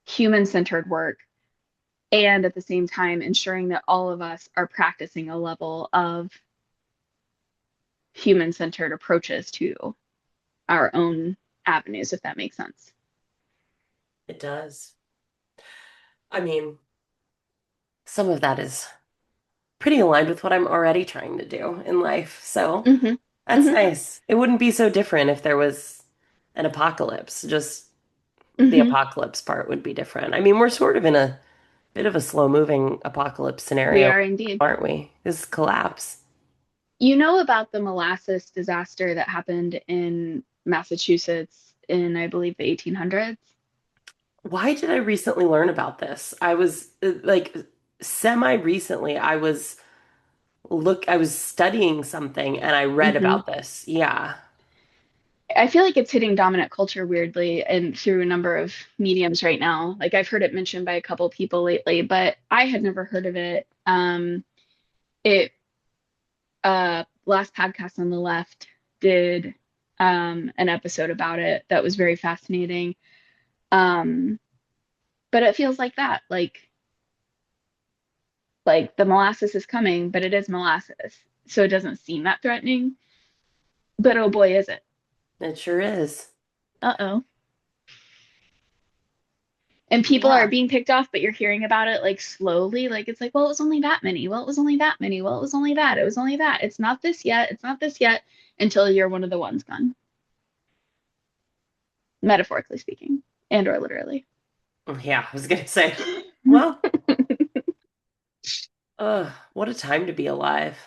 human-centered work and at the same time ensuring that all of us are practicing a level of human-centered approaches to our own avenues, if that makes sense. It does. I mean, some of that is pretty aligned with what I'm already trying to do in life. So Hmm. that's Hmm. nice. It wouldn't be so different if there was an apocalypse. Just the Hmm. apocalypse part would be different. I mean, we're sort of in a bit of a slow-moving apocalypse We scenario, are indeed. aren't we? This collapse. You know about the molasses disaster that happened in Massachusetts in, I believe, the 1800s? Why did I recently learn about this? I was like semi-recently, I was studying something and I read Hmm. about this. Yeah. I feel like it's hitting dominant culture weirdly and through a number of mediums right now. Like I've heard it mentioned by a couple people lately, but I had never heard of it. It Last podcast on the left did an episode about it that was very fascinating. Um, but it feels like that, like the molasses is coming, but it is molasses, so it doesn't seem that threatening. But oh boy, is it! It sure is. Uh-oh. And people are Yeah. being picked off, but you're hearing about it like slowly. Like it's like, well, it was only that many. Well, it was only that many. Well, it was only that. It was only that. It's not this yet. It's not this yet until you're one of the ones gone, metaphorically speaking, and or literally. Yeah, I was gonna say, well, what a time to be alive.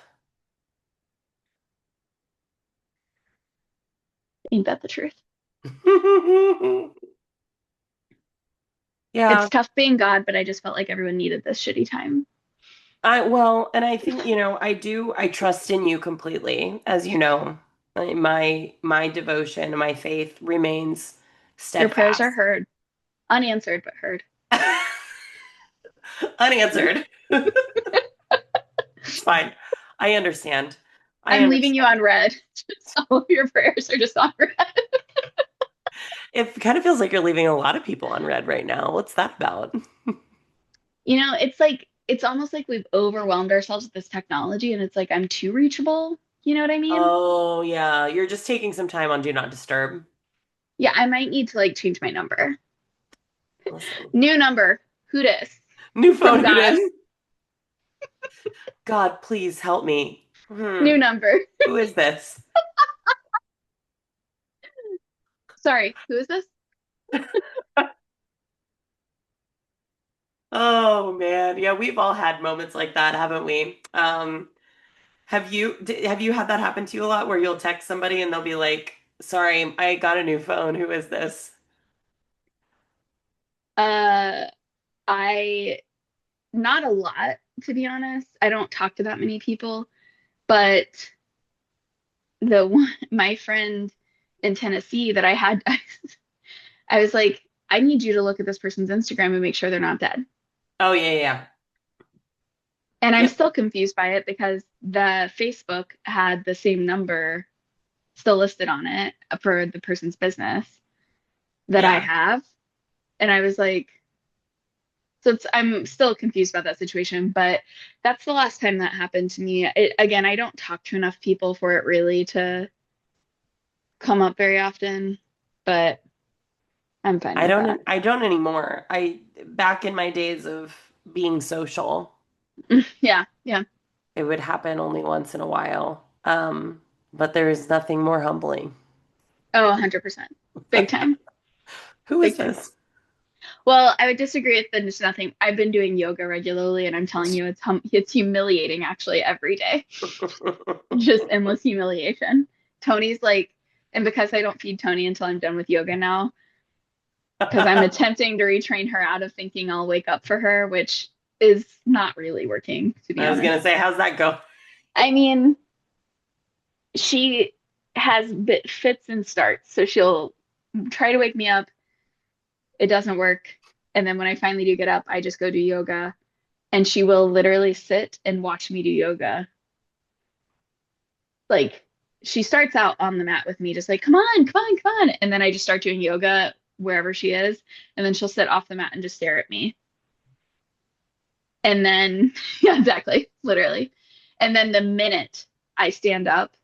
Ain't that the truth? It's Yeah, tough being God, but I just felt like everyone needed this shitty time. and I think, I trust in you completely, as you know. My devotion and my faith remains Your prayers are steadfast. heard, unanswered, but heard. Unanswered. It's fine. I understand. I I'm leaving you understand. on red. All of your prayers are just on red. It kind of feels like you're leaving a lot of people on red right now. What's that about? It's like, it's almost like we've overwhelmed ourselves with this technology and it's like, I'm too reachable. You know what I mean? Oh, yeah. You're just taking some time on Do Not Disturb. Yeah, I might need to like change my number. Listen. New number. Who dis? New From phone, who God. dis? God, please help me. New number. Who is this? Sorry, who is this? Oh man. Yeah, we've all had moments like that, haven't we? Have you had that happen to you a lot where you'll text somebody and they'll be like, "Sorry, I got a new phone. Who is this?" Uh, I Not a lot, to be honest. I don't talk to that many people, but the one, my friend in Tennessee that I had, I was like, I need you to look at this person's Instagram and make sure they're not dead. Oh yeah, yeah. Yeah. And I'm Yep. still confused by it because the Facebook had the same number still listed on it for the person's business that I Yeah. have. And I was like, I'm still confused about that situation, but that's the last time that happened to me. Again, I don't talk to enough people for it really to come up very often, but I'm fine with that. I don't anymore. I back in my days of being social, Yeah, yeah. it would happen only once in a while. But there is nothing more humbling. Oh, 100%. Big time. Who is Big time. this? Well, I would disagree with the just nothing. I've been doing yoga regularly, and I'm telling you, it's humiliating actually every day. Just endless humiliation. Tony's like, and because I don't feed Tony until I'm done with yoga now, because I'm I attempting to retrain her out of thinking I'll wake up for her, which is not really working, to be was honest. gonna say, how's that go? I mean, she has bit fits and starts, so she'll try to wake me up. It doesn't work. And then when I finally do get up, I just go do yoga. and she will literally sit and watch me do yoga. Like she starts out on the mat with me, just like, come on, come on, come on. And then I just start doing yoga wherever she is. And then she'll sit off the mat and just stare at me. And then, yeah, exactly, literally. And then the minute I stand up,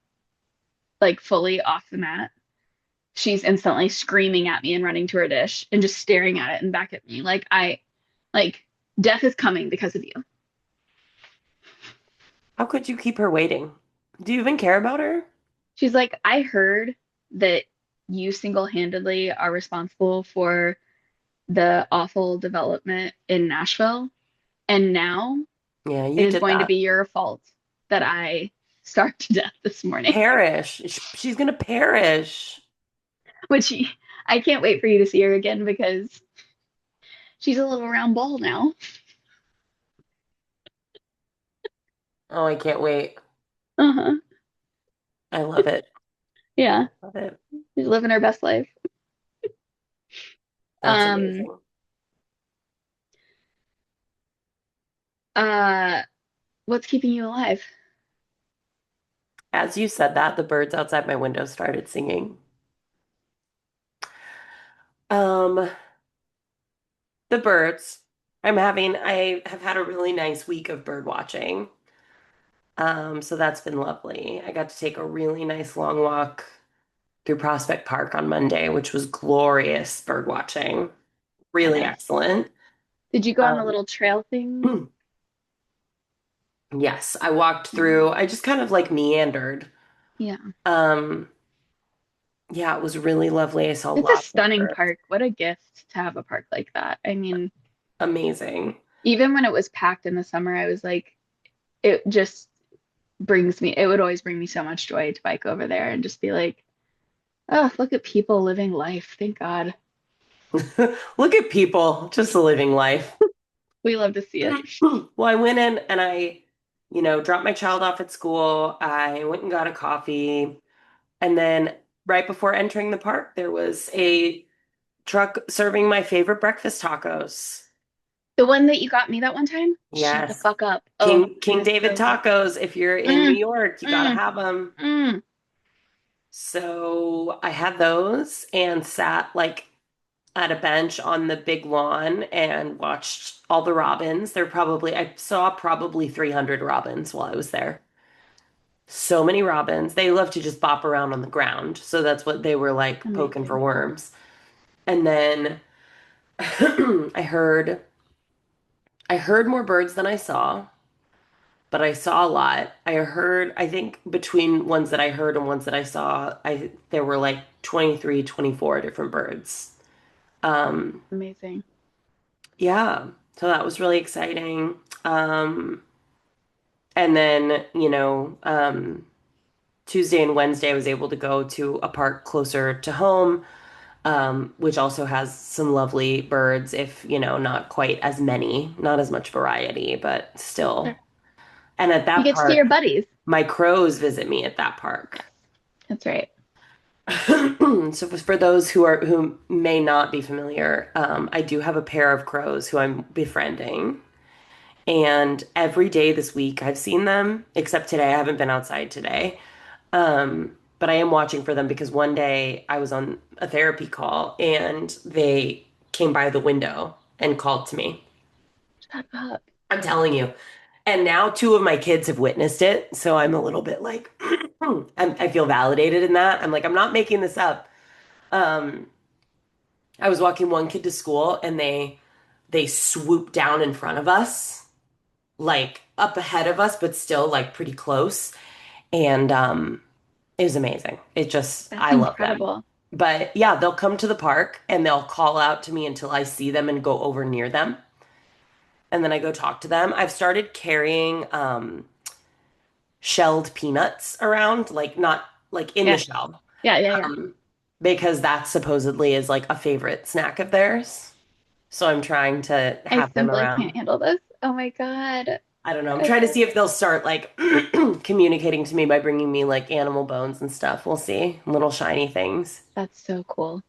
like fully off the mat, she's instantly screaming at me and running to her dish and just staring at it and back at me. Like, death is coming because of you. How could you keep her waiting? Do you even care about her? She's like, I heard that you single-handedly are responsible for the awful development in Nashville. And now Yeah, it you is did going to that. be your fault that I starved to death this morning. Perish. She's gonna perish. Which I can't wait for you to see her again because she's a little round ball now. Oh, I can't wait. Uh-huh. I love it. Yeah, Love it. she's living her best life. That's Um, amazing. uh, what's keeping you alive? As you said that, the birds outside my window started singing. Um, the birds. I have had a really nice week of bird watching. So that's been lovely. I got to take a really nice long walk through Prospect Park on Monday, which was glorious bird watching. Really Yes. excellent. Did you go on the Um, little trail thing? yes, I walked through, Mm, I just kind of like meandered. yeah. Um, yeah, it was really lovely. I saw It's a lots of stunning birds. park. What a gift to have a park like that. I mean, Amazing. even when it was packed in the summer, I was like, it just it would always bring me so much joy to bike over there and just be like, oh, look at people living life. Thank God. Look at people just living life. We love to see it. Well, I went in and dropped my child off at school. I went and got a coffee. And then right before entering the park, there was a truck serving my favorite breakfast tacos. The one that you got me that one time? Shut the Yes, fuck up. Oh, it King was David so good. tacos. If you're in New Mm, York, you gotta mm, have them. mm. So I had those and sat like at a bench on the big lawn and watched all the robins. I saw probably 300 robins while I was there. So many robins. They love to just bop around on the ground. So that's what they were like poking for Amazing. worms. And then I heard I heard more birds than I saw, but I saw a lot. I think between ones that I heard and ones that I saw, I there were like 23, 24 different birds. Um, Amazing. yeah, so that was really exciting. And then, Tuesday and Wednesday, I was able to go to a park closer to home, which also has some lovely birds, if, not quite as many, not as much variety, but Sure. still. And at You that get to see your park, buddies. my crows visit me at that park. Yes, that's right. So for those who may not be familiar, I do have a pair of crows who I'm befriending. And every day this week I've seen them, except today. I haven't been outside today. But I am watching for them because one day I was on a therapy call and they came by the window and called to me. Shut up. I'm telling you. And now two of my kids have witnessed it. So I'm a little bit like, I feel validated in that. I'm like, I'm not making this up. Um, I was walking one kid to school and they swooped down in front of us, like up ahead of us, but still like pretty close. And it was amazing. That's I love them. incredible. But yeah, they'll come to the park and they'll call out to me until I see them and go over near them. And then I go talk to them. I've started carrying shelled peanuts around, like not like in the Yes. shell, Yeah, yeah, yeah. um, because that supposedly is like a favorite snack of theirs. So I'm trying to I have them simply can't around. handle this. Oh my God. I don't know. I'm Uh, trying to see if they'll start like communicating to me by bringing me like animal bones and stuff. We'll see. Little shiny things. That's so cool.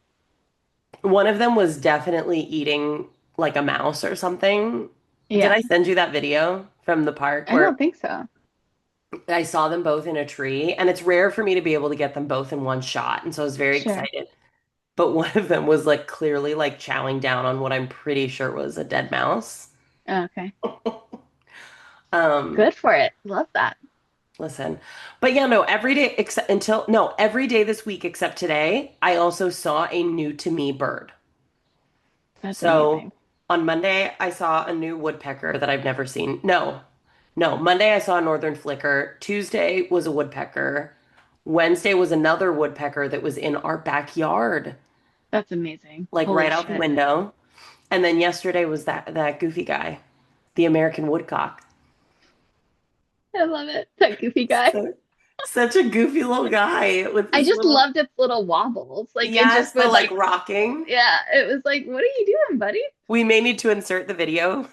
One of them was definitely eating like a mouse or something, Did Yeah. I send you that video from the park I where don't think so. I saw them both in a tree? And it's rare for me to be able to get them both in one shot. And so I was very Sure. excited. But one of them was like clearly like chowing down on what I'm pretty sure was a dead mouse. Oh, okay. Um, Good for it. Love that. Listen. But yeah, no, every day except until no, every day this week except today, I also saw a new to me bird. That's So amazing. on Monday, I saw a new woodpecker that I've never seen. No, Monday I saw a northern flicker. Tuesday was a woodpecker. Wednesday was another woodpecker that was in our backyard, That's amazing. like Holy right out the shit. window. And then yesterday was that goofy guy, the American woodcock. I love it. That goofy guy. So, such a goofy little guy with I his just little, loved its little wobbles. Like it yes, just the would like like, rocking. yeah, it was like, what are you doing, buddy? We may need to insert the video.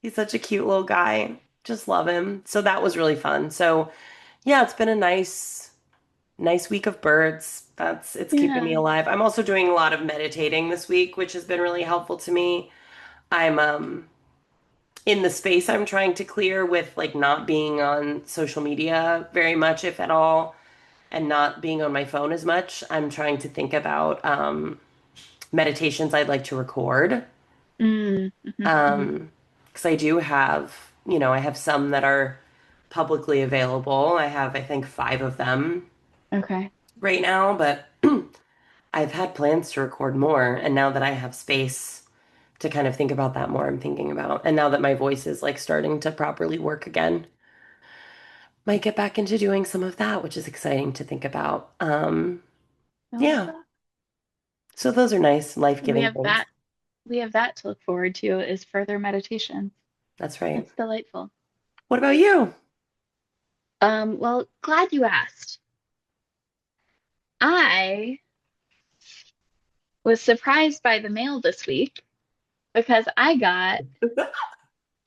He's such a cute little guy. Just love him. So that was really fun. So yeah, it's been a nice week of birds. It's keeping me Yeah. alive. I'm also doing a lot of meditating this week, which has been really helpful to me. I'm in the space I'm trying to clear with like not being on social media very much, if at all, and not being on my phone as much. I'm trying to think about meditations I'd like to record. Mm-hmm. Because I do have, I have some that are publicly available. I have, I think, five of them Okay. right now, but I've had plans to record more. And now that I have space to kind of think about that more, I'm thinking about, and now that my voice is like starting to properly work again, might get back into doing some of that, which is exciting to think about. I love Yeah. that. So those are nice, We life-giving have things. that. We have that to look forward to is further meditation. That's right. It's delightful. What about you? Well, glad you asked. I was surprised by the mail this week because I got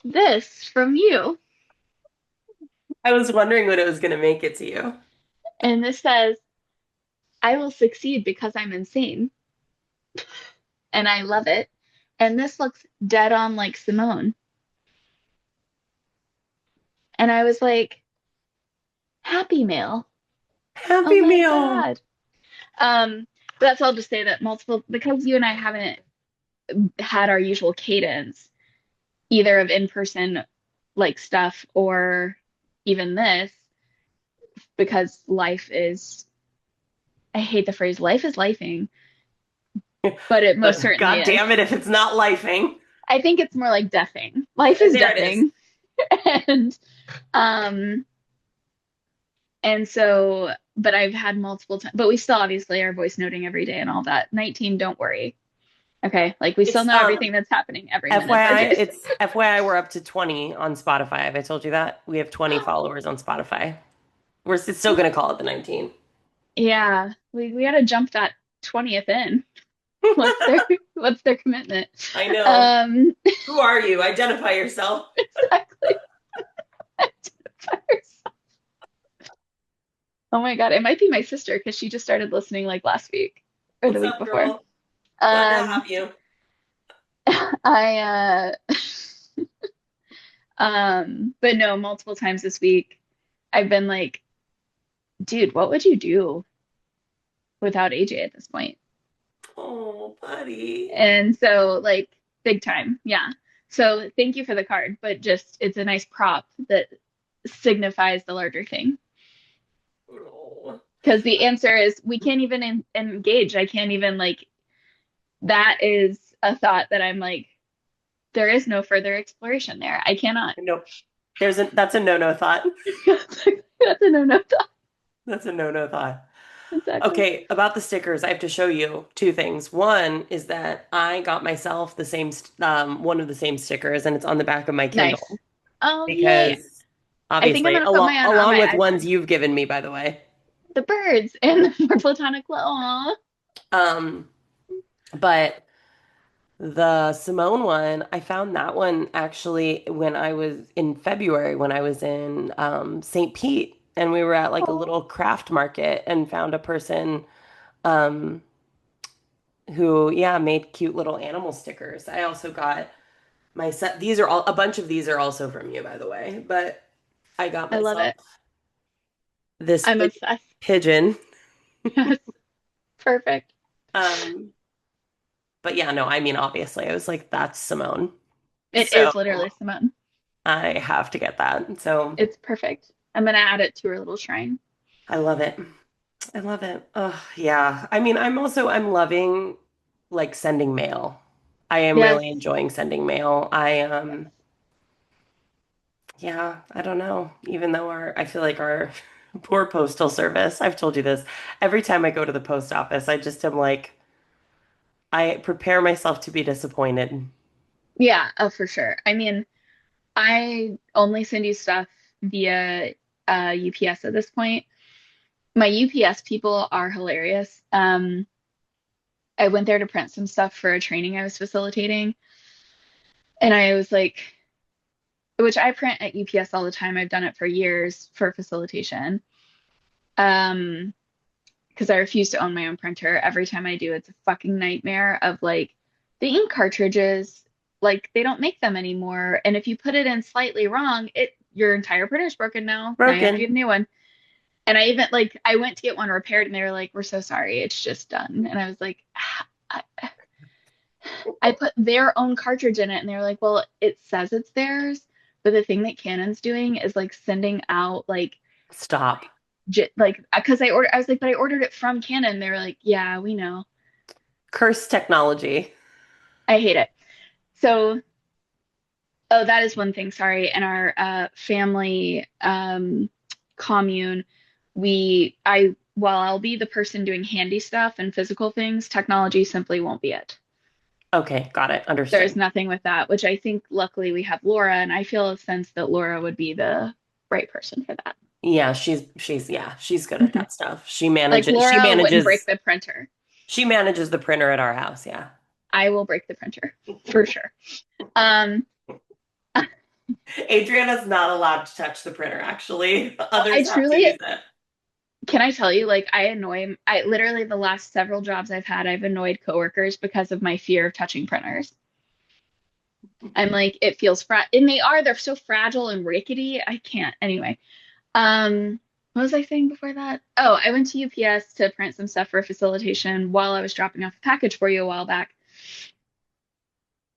this from you. I was wondering when it was going to make it to you. And this says, I will succeed because I'm insane. And I love it. And this looks dead on like Simone. And I was like, Happy Mail. Oh Happy my Meal. God. But that's all to say that multiple, because you and I haven't had our usual cadence, either of in-person like stuff or even this, because life is, I hate the phrase life is lifing, but it most But certainly God is. damn it if it's not lifing. I think it's more like deafing. Life is There it is. deafing. And um and so but I've had multiple times, but we still obviously are voice noting every day and all that. 19, don't worry. Okay, like we still It's know everything that's happening every minute of our FYI, days. it's FYI we're up to 20 on Spotify. Have I told you that? We have 20 followers on Spotify. It's still gonna call it the 19. Yeah, we gotta jump that 20th in. What's their what's their commitment? I know. Um, Who are you? Identify yourself. exactly. Oh my God, it might be my sister because she just started listening like last week or the What's week up, before. girl? Glad to Um, have you. I but no, multiple times this week I've been like, dude, what would you do without AJ at this point? Oh, buddy. And so like big time, yeah. So thank you for the card, but just it's a nice prop that signifies the larger thing. Oh. Because the answer is we can't even engage. I can't even like that is a thought that I'm like, there is no further exploration there. I cannot. Nope. That's a no-no thought. That's a no-no thought. That's a no-no thought. Exactly. Okay, about the stickers, I have to show you two things. One is that I got myself the same, one of the same stickers, and it's on the back of my Nice. Kindle Oh, yay. because I think I'm obviously, gonna put mine on along my with ones iPad. you've given me, by the way. The birds and the more platonic love. Aw. Um, but the Simone one, I found that one actually when I was in February when I was in St. Pete, and we were at like a Aw. little craft market and found a person um who, yeah, made cute little animal stickers. I also got my set. These are all a bunch of these are also from you, by the way, but I got I love myself it. this I'm obsessed. pigeon. Yes. Perfect. Um, but yeah, no, I mean, obviously, I was like, that's Simone. It So is literally Simone. I have to get that. So It's perfect. I'm gonna add it to her little shrine. I love it. I love it. Oh, yeah. I mean, I'm loving like sending mail. I am Yes. really enjoying sending mail. I Yes. Yeah, I don't know. Even though I feel like our poor postal service, I've told you this, every time I go to the post office, I just am like, I prepare myself to be disappointed. Yeah, for sure. I mean, I only send you stuff via UPS at this point. My UPS people are hilarious. I went there to print some stuff for a training I was facilitating, and I was like, which I print at UPS all the time. I've done it for years for facilitation. Um, because I refuse to own my own printer. Every time I do, it's a fucking nightmare of like the ink cartridges, like they don't make them anymore. And if you put it in slightly wrong, your entire printer's broken now. Now you have to get a Broken. new one. And I even like I went to get one repaired and they were like, "We're so sorry, it's just done." And I was like, I, I put their own cartridge in it and they were like, "Well, it says it's theirs." But the thing that Canon's doing is like sending out like Stop. like because I was like, but I ordered it from Canon. They were like, yeah, we know. Curse technology. I hate it. So, oh, that is one thing. Sorry. In our family commune, while I'll be the person doing handy stuff and physical things, technology simply won't be it. Okay, got it. There's Understood. nothing with that, which I think luckily we have Laura, and I feel a sense that Laura would be the right person for that. Yeah, she's good at Mhm. that stuff. Like Laura wouldn't break the printer. She manages the printer at our house, yeah. I will break the printer for sure. Um, Adrienne is not allowed to touch the printer, actually. I Others have to truly use it. can I tell you, like, I literally the last several jobs I've had, I've annoyed coworkers because of my fear of touching printers. I'm like, it feels and they're so fragile and rickety. I can't. Anyway, what was I saying before that? Oh, I went to UPS to print some stuff for a facilitation while I was dropping off a package for you a while back.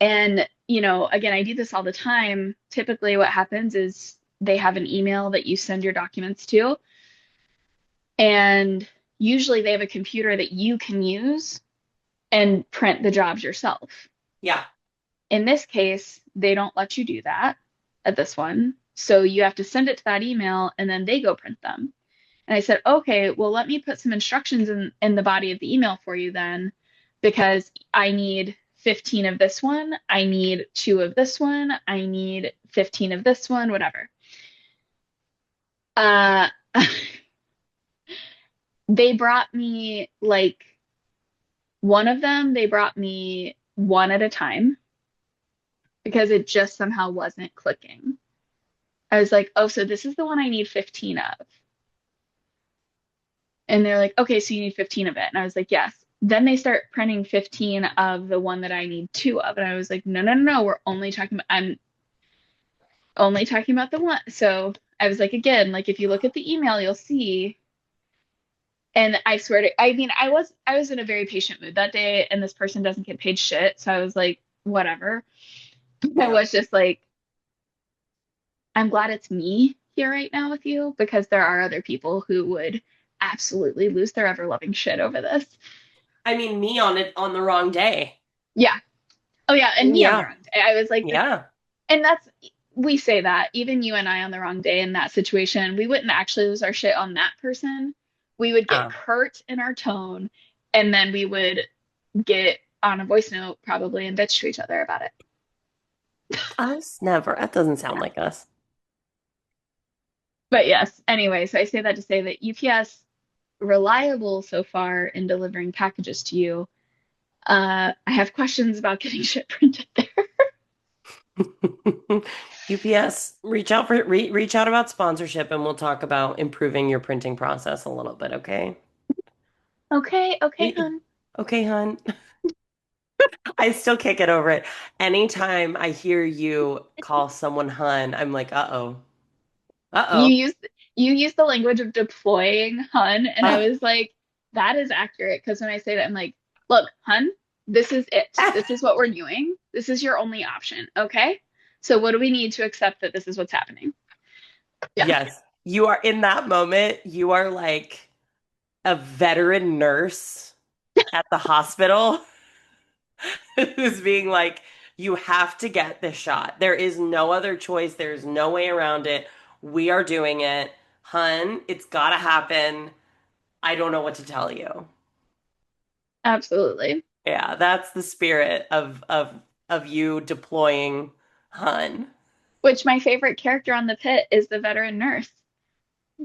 And, again, I do this all the time. Typically, what happens is they have an email that you send your documents to. And usually they have a computer that you can use and print the jobs yourself. Yeah. In this case, they don't let you do that at this one. So you have to send it to that email and then they go print them. And I said, okay, well, let me put some instructions in the body of the email for you then, because I need 15 of this one. I need 2 of this one. I need 15 of this one, whatever. Uh, they brought me like one of them, they brought me one at a time because it just somehow wasn't clicking. I was like, oh, so this is the one I need 15 of. And they're like, okay, so you need 15 of it. And I was like, yes. Then they start printing 15 of the one that I need 2 of. And I was like, no, no, no, no. I'm only talking about the one. So I was like, again, like if you look at the email, you'll see. And I swear to, I mean, I was in a very patient mood that day, and this person doesn't get paid shit. So I was like, whatever. I Yeah. was just like, I'm glad it's me here right now with you because there are other people who would absolutely lose their ever loving shit over this. I mean, me on the wrong day. Yeah. Oh yeah, and me on the Yeah. wrong day. I was like, Yeah. and we say that even you and I on the wrong day in that situation, we wouldn't actually lose our shit on that person, We would get Ah, curt in our tone, and then we would get on a voice note probably and bitch to each other about it. us never. That doesn't sound Yeah. like us. But yes, anyway, so I say that to say that UPS reliable so far in delivering packages to you. I have questions about getting shit printed there. UPS, reach out about sponsorship and we'll talk about improving your printing process a little bit, okay? Okay, okay, We- hon. Okay, hon. I still can't get over it. Anytime I hear you call someone hun, I'm like, uh-oh. Uh-oh. You use you use the language of deploying, hun, and I was like, that is accurate because when I say that, I'm like, look, hun, this is it. This is what we're doing. This is your only option. Okay. So what do we need to accept that this is what's happening? Yeah, Yes, you are in that moment, you are like a veteran nurse at the hospital who's being like, you have to get this shot. There is no other choice. There's no way around it. We are doing it. Hun, it's gotta happen. I don't know what to tell you. absolutely. Yeah, that's the spirit of you deploying Hun. Which my favorite character on the pit is the veteran nurse.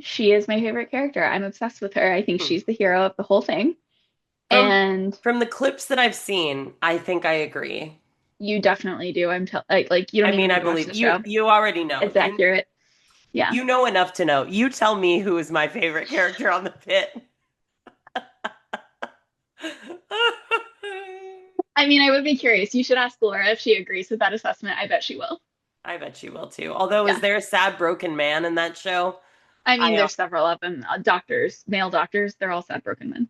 She is my favorite character. I'm obsessed with her. I think Hmm. she's the hero of the whole thing. From And from the clips that I've seen, I think I agree. you definitely do. Like you I don't even mean, I need to watch believe the you show. you already know. It's accurate. Yeah. You know enough to know. You tell me who is my favorite character on the pit. I mean, I would be curious. You should ask Laura if she agrees with that assessment. I bet she will. I bet she will too. Although, is Yeah. there a sad broken man in that show? I mean, I there's several of them. Doctors, male doctors, they're all sad broken men.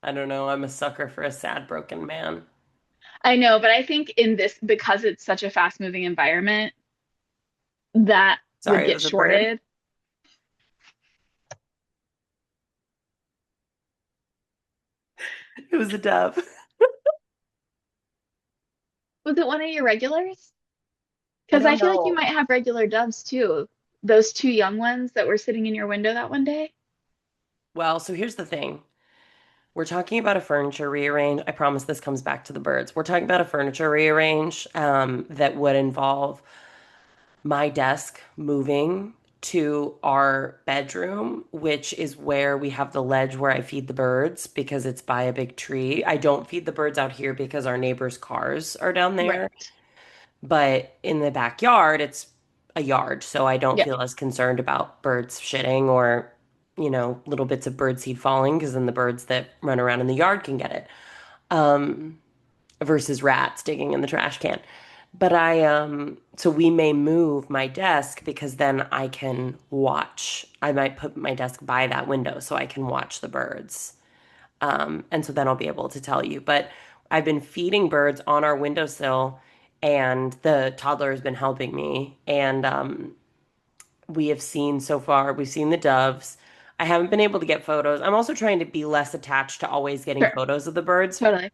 I don't know. I'm a sucker for a sad broken man. I know, but I think in this, because it's such a fast moving environment, that would Sorry, it get was a bird. shorted. It was a dove. Was it one of your regulars? I Because I don't feel like you know. might have regular doves too. Those two young ones that were sitting in your window that one day. Well, so here's the thing. We're talking about a furniture rearrange. I promise this comes back to the birds. We're talking about a furniture rearrange that would involve my desk moving to our bedroom, which is where we have the ledge where I feed the birds because it's by a big tree. I don't feed the birds out here because our neighbors' cars are down there, Right. but in the backyard, it's a yard, so I don't Yeah. feel as concerned about birds shitting or, little bits of bird seed falling because then the birds that run around in the yard can get it. Um, versus rats digging in the trash can. But so we may move my desk because then I can watch. I might put my desk by that window so I can watch the birds. And so then I'll be able to tell you. But I've been feeding birds on our windowsill, and the toddler has been helping me. And we have seen so far, we've seen the doves. I haven't been able to get photos. I'm also trying to be less attached to always getting Sure. photos of the birds, Totally.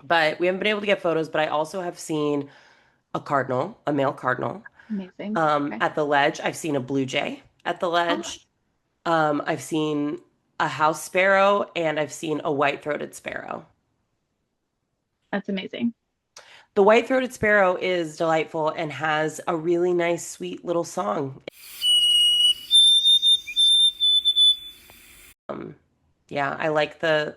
but we haven't been able to get photos. But I also have seen a cardinal, a male cardinal, Amazing. Okay. at the ledge. I've seen a blue jay at the Oh, ledge. I've seen a house sparrow and I've seen a white-throated sparrow. that's amazing. The white-throated sparrow is delightful and has a really nice, sweet little song. Um, yeah, I like the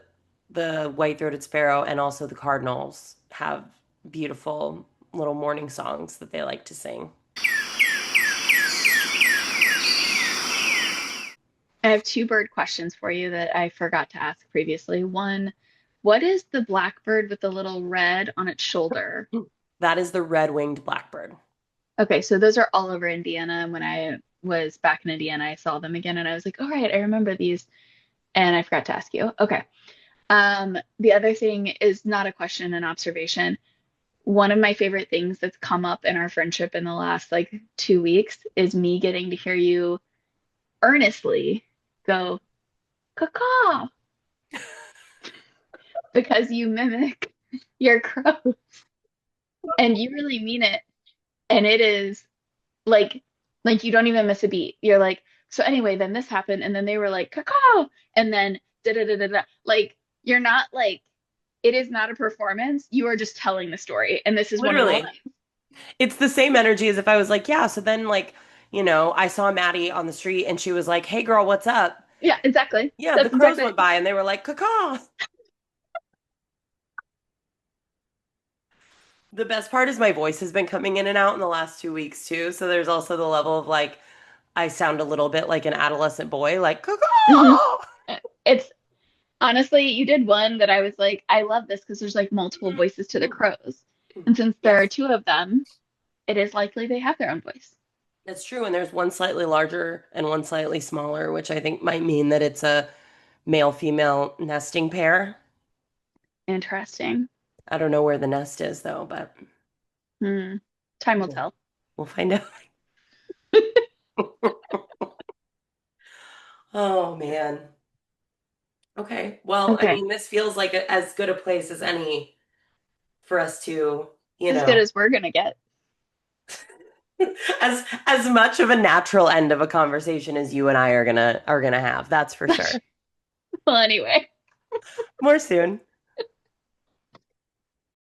white-throated sparrow, and also the cardinals have beautiful little morning songs that they like to sing. I have two bird questions for you that I forgot to ask previously. One, what is the blackbird with the little red on its shoulder? That is the red-winged blackbird. Okay, so those are all over Indiana. And when I was back in Indiana, I saw them again and I was like, all right, I remember these. And I forgot to ask you. Okay. The other thing is not a question, an observation. One of my favorite things that's come up in our friendship in the last like 2 weeks is me getting to hear you earnestly go, caw, because you mimic your crow and you really mean it. And it is like you don't even miss a beat. You're like, So anyway, then this happened, and then they were like, caw, and then da da da da da. Like, you're not like, it is not a performance. You are just telling the story. And this is one of the Literally. lines. It's the same energy as if I was like, yeah, so then like, I saw Maddie on the street and she was like, hey girl, what's up? Yeah, exactly. Yeah, the That's crows exactly. went by and they were like, caw. The best part is my voice has been coming in and out in the last 2 weeks too. So there's also the level of like, I sound a little bit like an adolescent boy, like, Mhm. caw. It's honestly, you did one that I was like, I love this because there's like multiple voices to the crows. And since there Yes, are two of them, it is likely they have their own voice. that's true. And there's one slightly larger and one slightly smaller, which I think might mean that it's a male-female nesting pair. Interesting. I don't know where the nest is though, but Hmm. Time will we'll, tell. we'll find out. Oh man. Okay. Well, I Okay. mean, this feels like as good a place as any for us to, you As good know, as we're gonna get. as much of a natural end of a conversation as you and I are gonna have. That's for sure. Well, anyway. More soon.